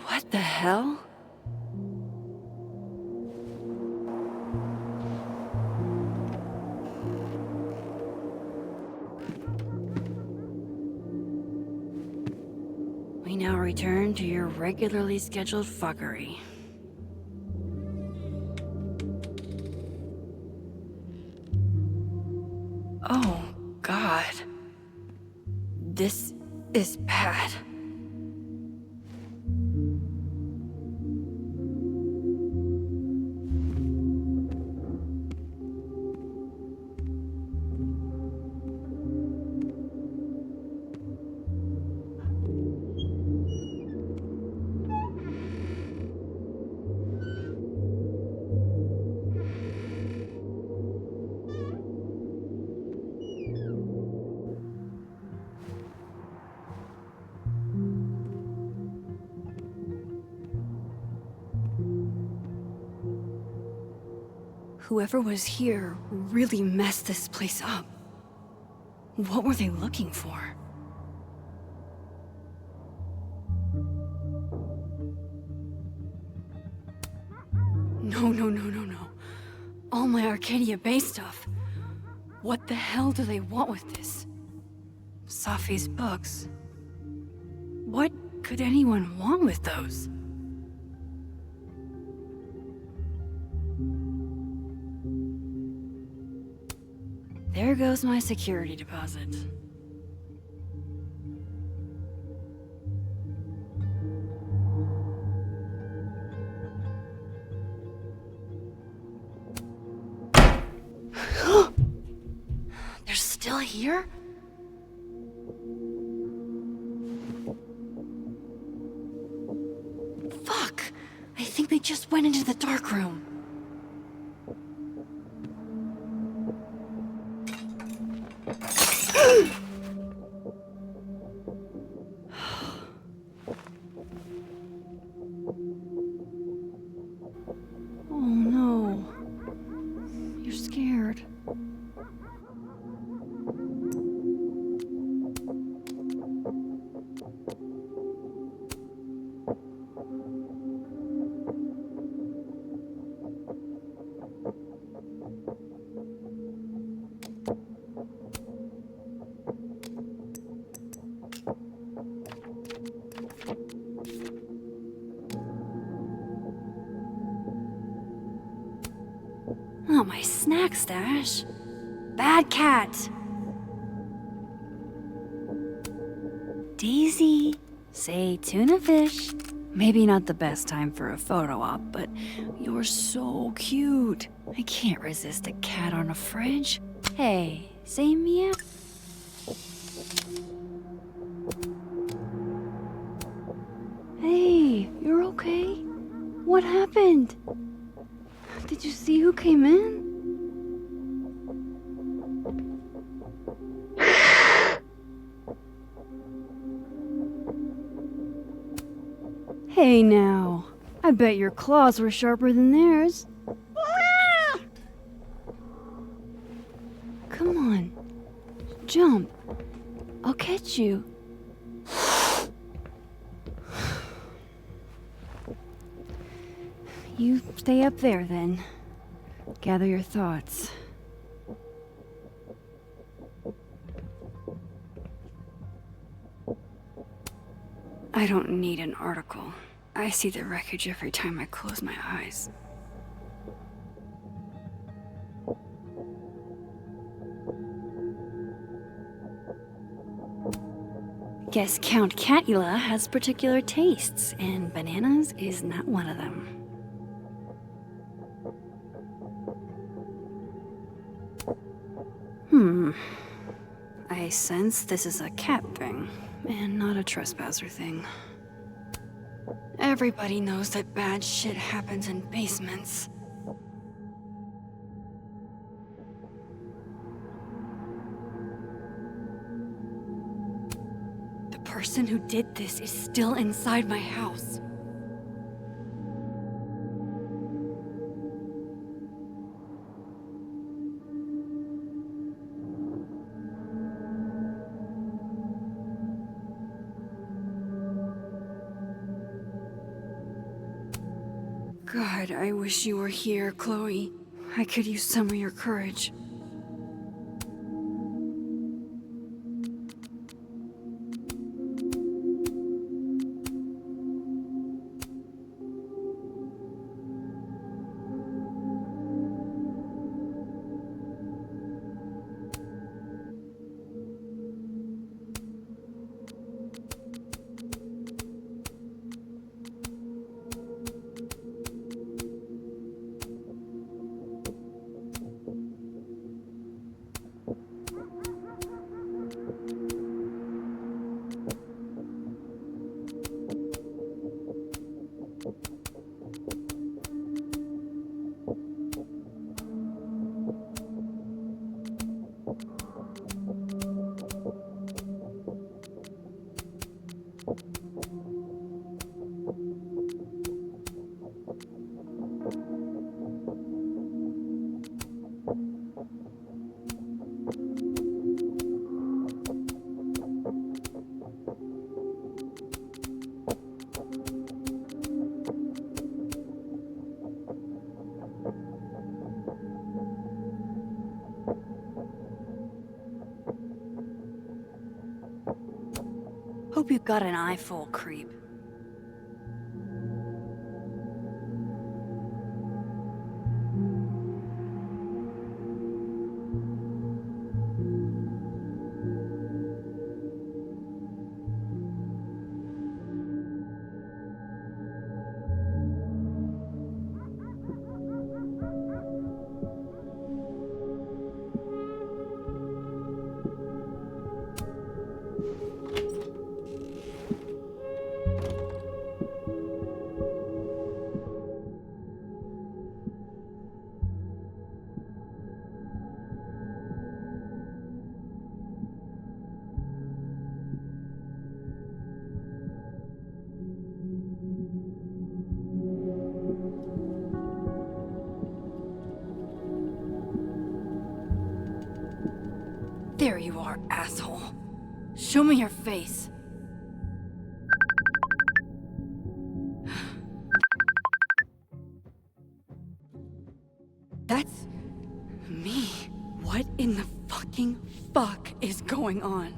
What the hell? We now return to your regularly scheduled fuckery. Oh, God. This is bad. Whoever was here really messed this place up. What were they looking for? No. All my Arcadia Bay stuff. What the hell do they want with this? Safi's books. What could anyone want with those? There goes my security deposit. They're still here? Fuck! I think they just went into the dark room. Oh no. You're scared. Oh, my snack stash. Bad cat. Daisy, say tuna fish. Maybe not the best time for a photo op, but you're so cute. I can't resist a cat on a fridge. Hey, say meow. What happened? Did you see who came in? Hey now, I bet your claws were sharper than theirs. Come on, jump. I'll catch you. You stay up there then. Gather your thoughts. I don't need an article. I see the wreckage every time I close my eyes. Guess Count Catula has particular tastes, and bananas is not one of them. I sense this is a cat thing, and not a trespasser thing. Everybody knows that bad shit happens in basements. The person who did this is still inside my house. God, I wish you were here, Chloe. I could use some of your courage. Hope you got an eyeful, creep. There you are, asshole. Show me your face. That's me. What in the fucking fuck is going on?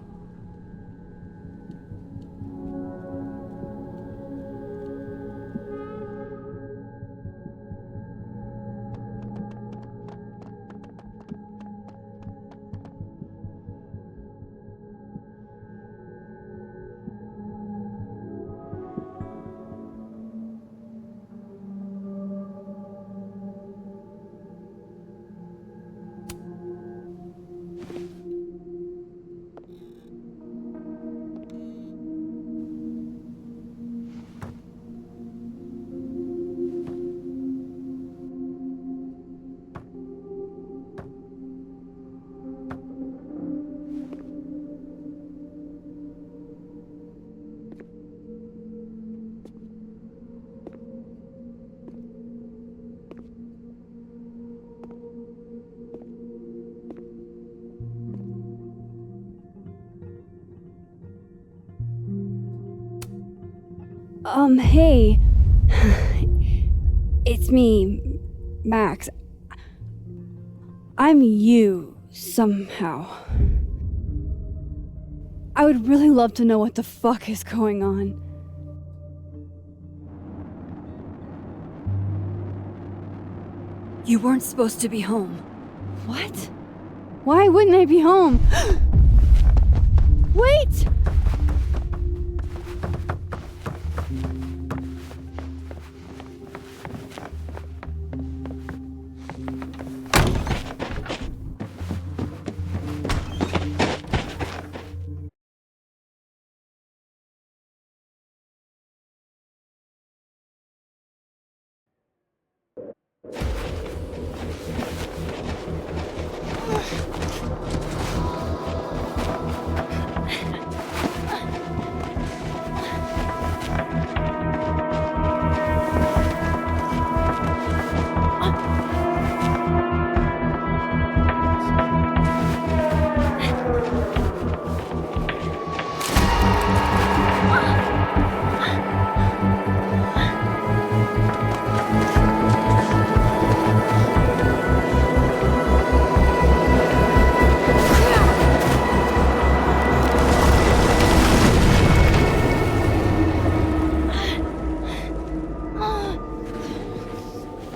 Hey. It's me, Max. I'm you, somehow. I would really love to know what the fuck is going on. You weren't supposed to be home. What? Why wouldn't I be home? Wait!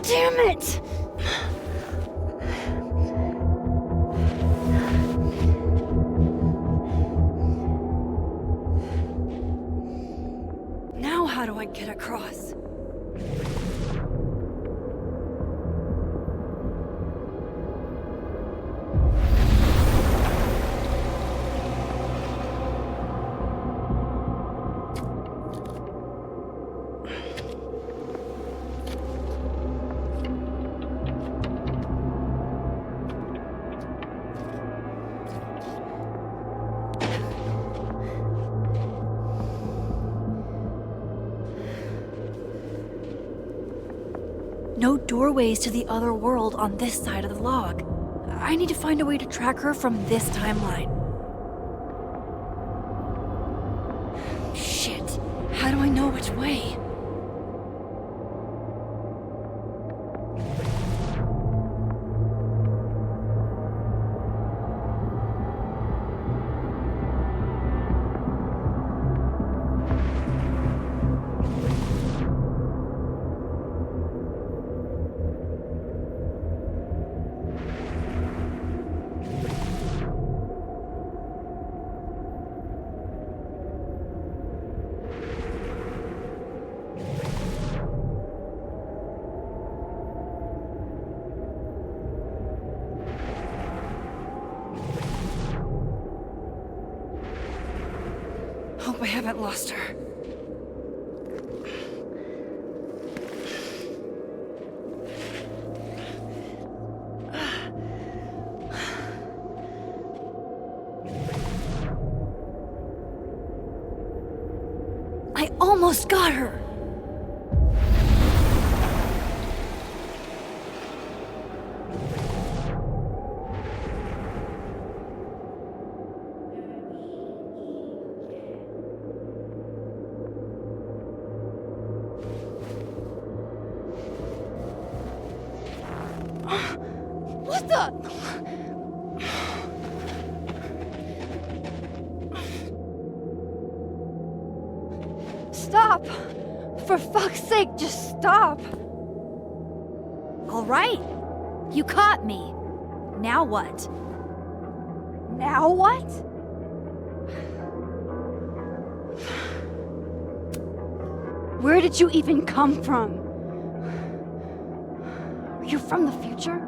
Damn it! Now how do I get across? No doorways to the other world on this side of the log. I need to find a way to track her from this timeline. Shit. How do I know which way? Hope I haven't lost her. I almost got her! What the? Stop! For fuck's sake, just stop! All right. You caught me. Now what? Now what? Where did you even come from? Are you from the future?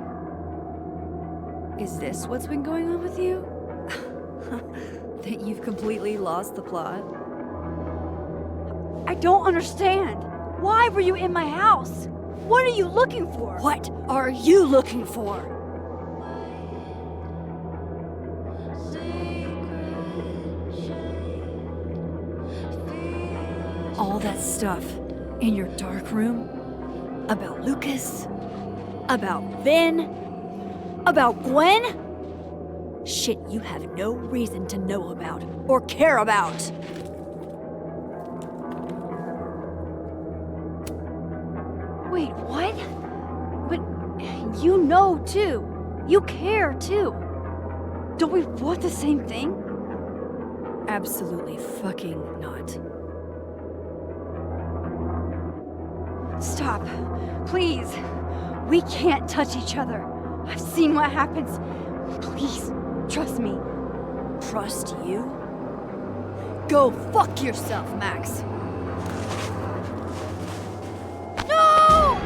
Is this what's been going on with you? That you've completely lost the plot? I don't understand. Why were you in my house? What are you looking for? What are you looking for? All that stuff in your dark room about Lucas, about Vin, about Gwen? Shit you have no reason to know about or care about. You know too. You care too. Don't we want the same thing? Absolutely fucking not. Stop. Please. We can't touch each other. I've seen what happens. Please, trust me. Trust you? Go fuck yourself, Max. No!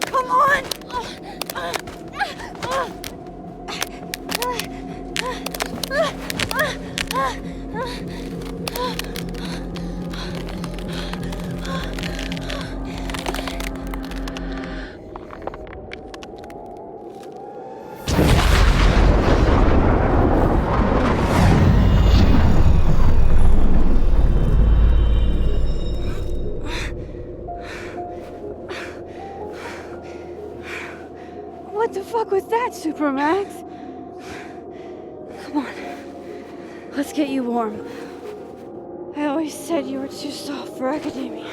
Come on! What the fuck was that, Supermax? Come on. Let's get you warm. I always said you were too soft for academia.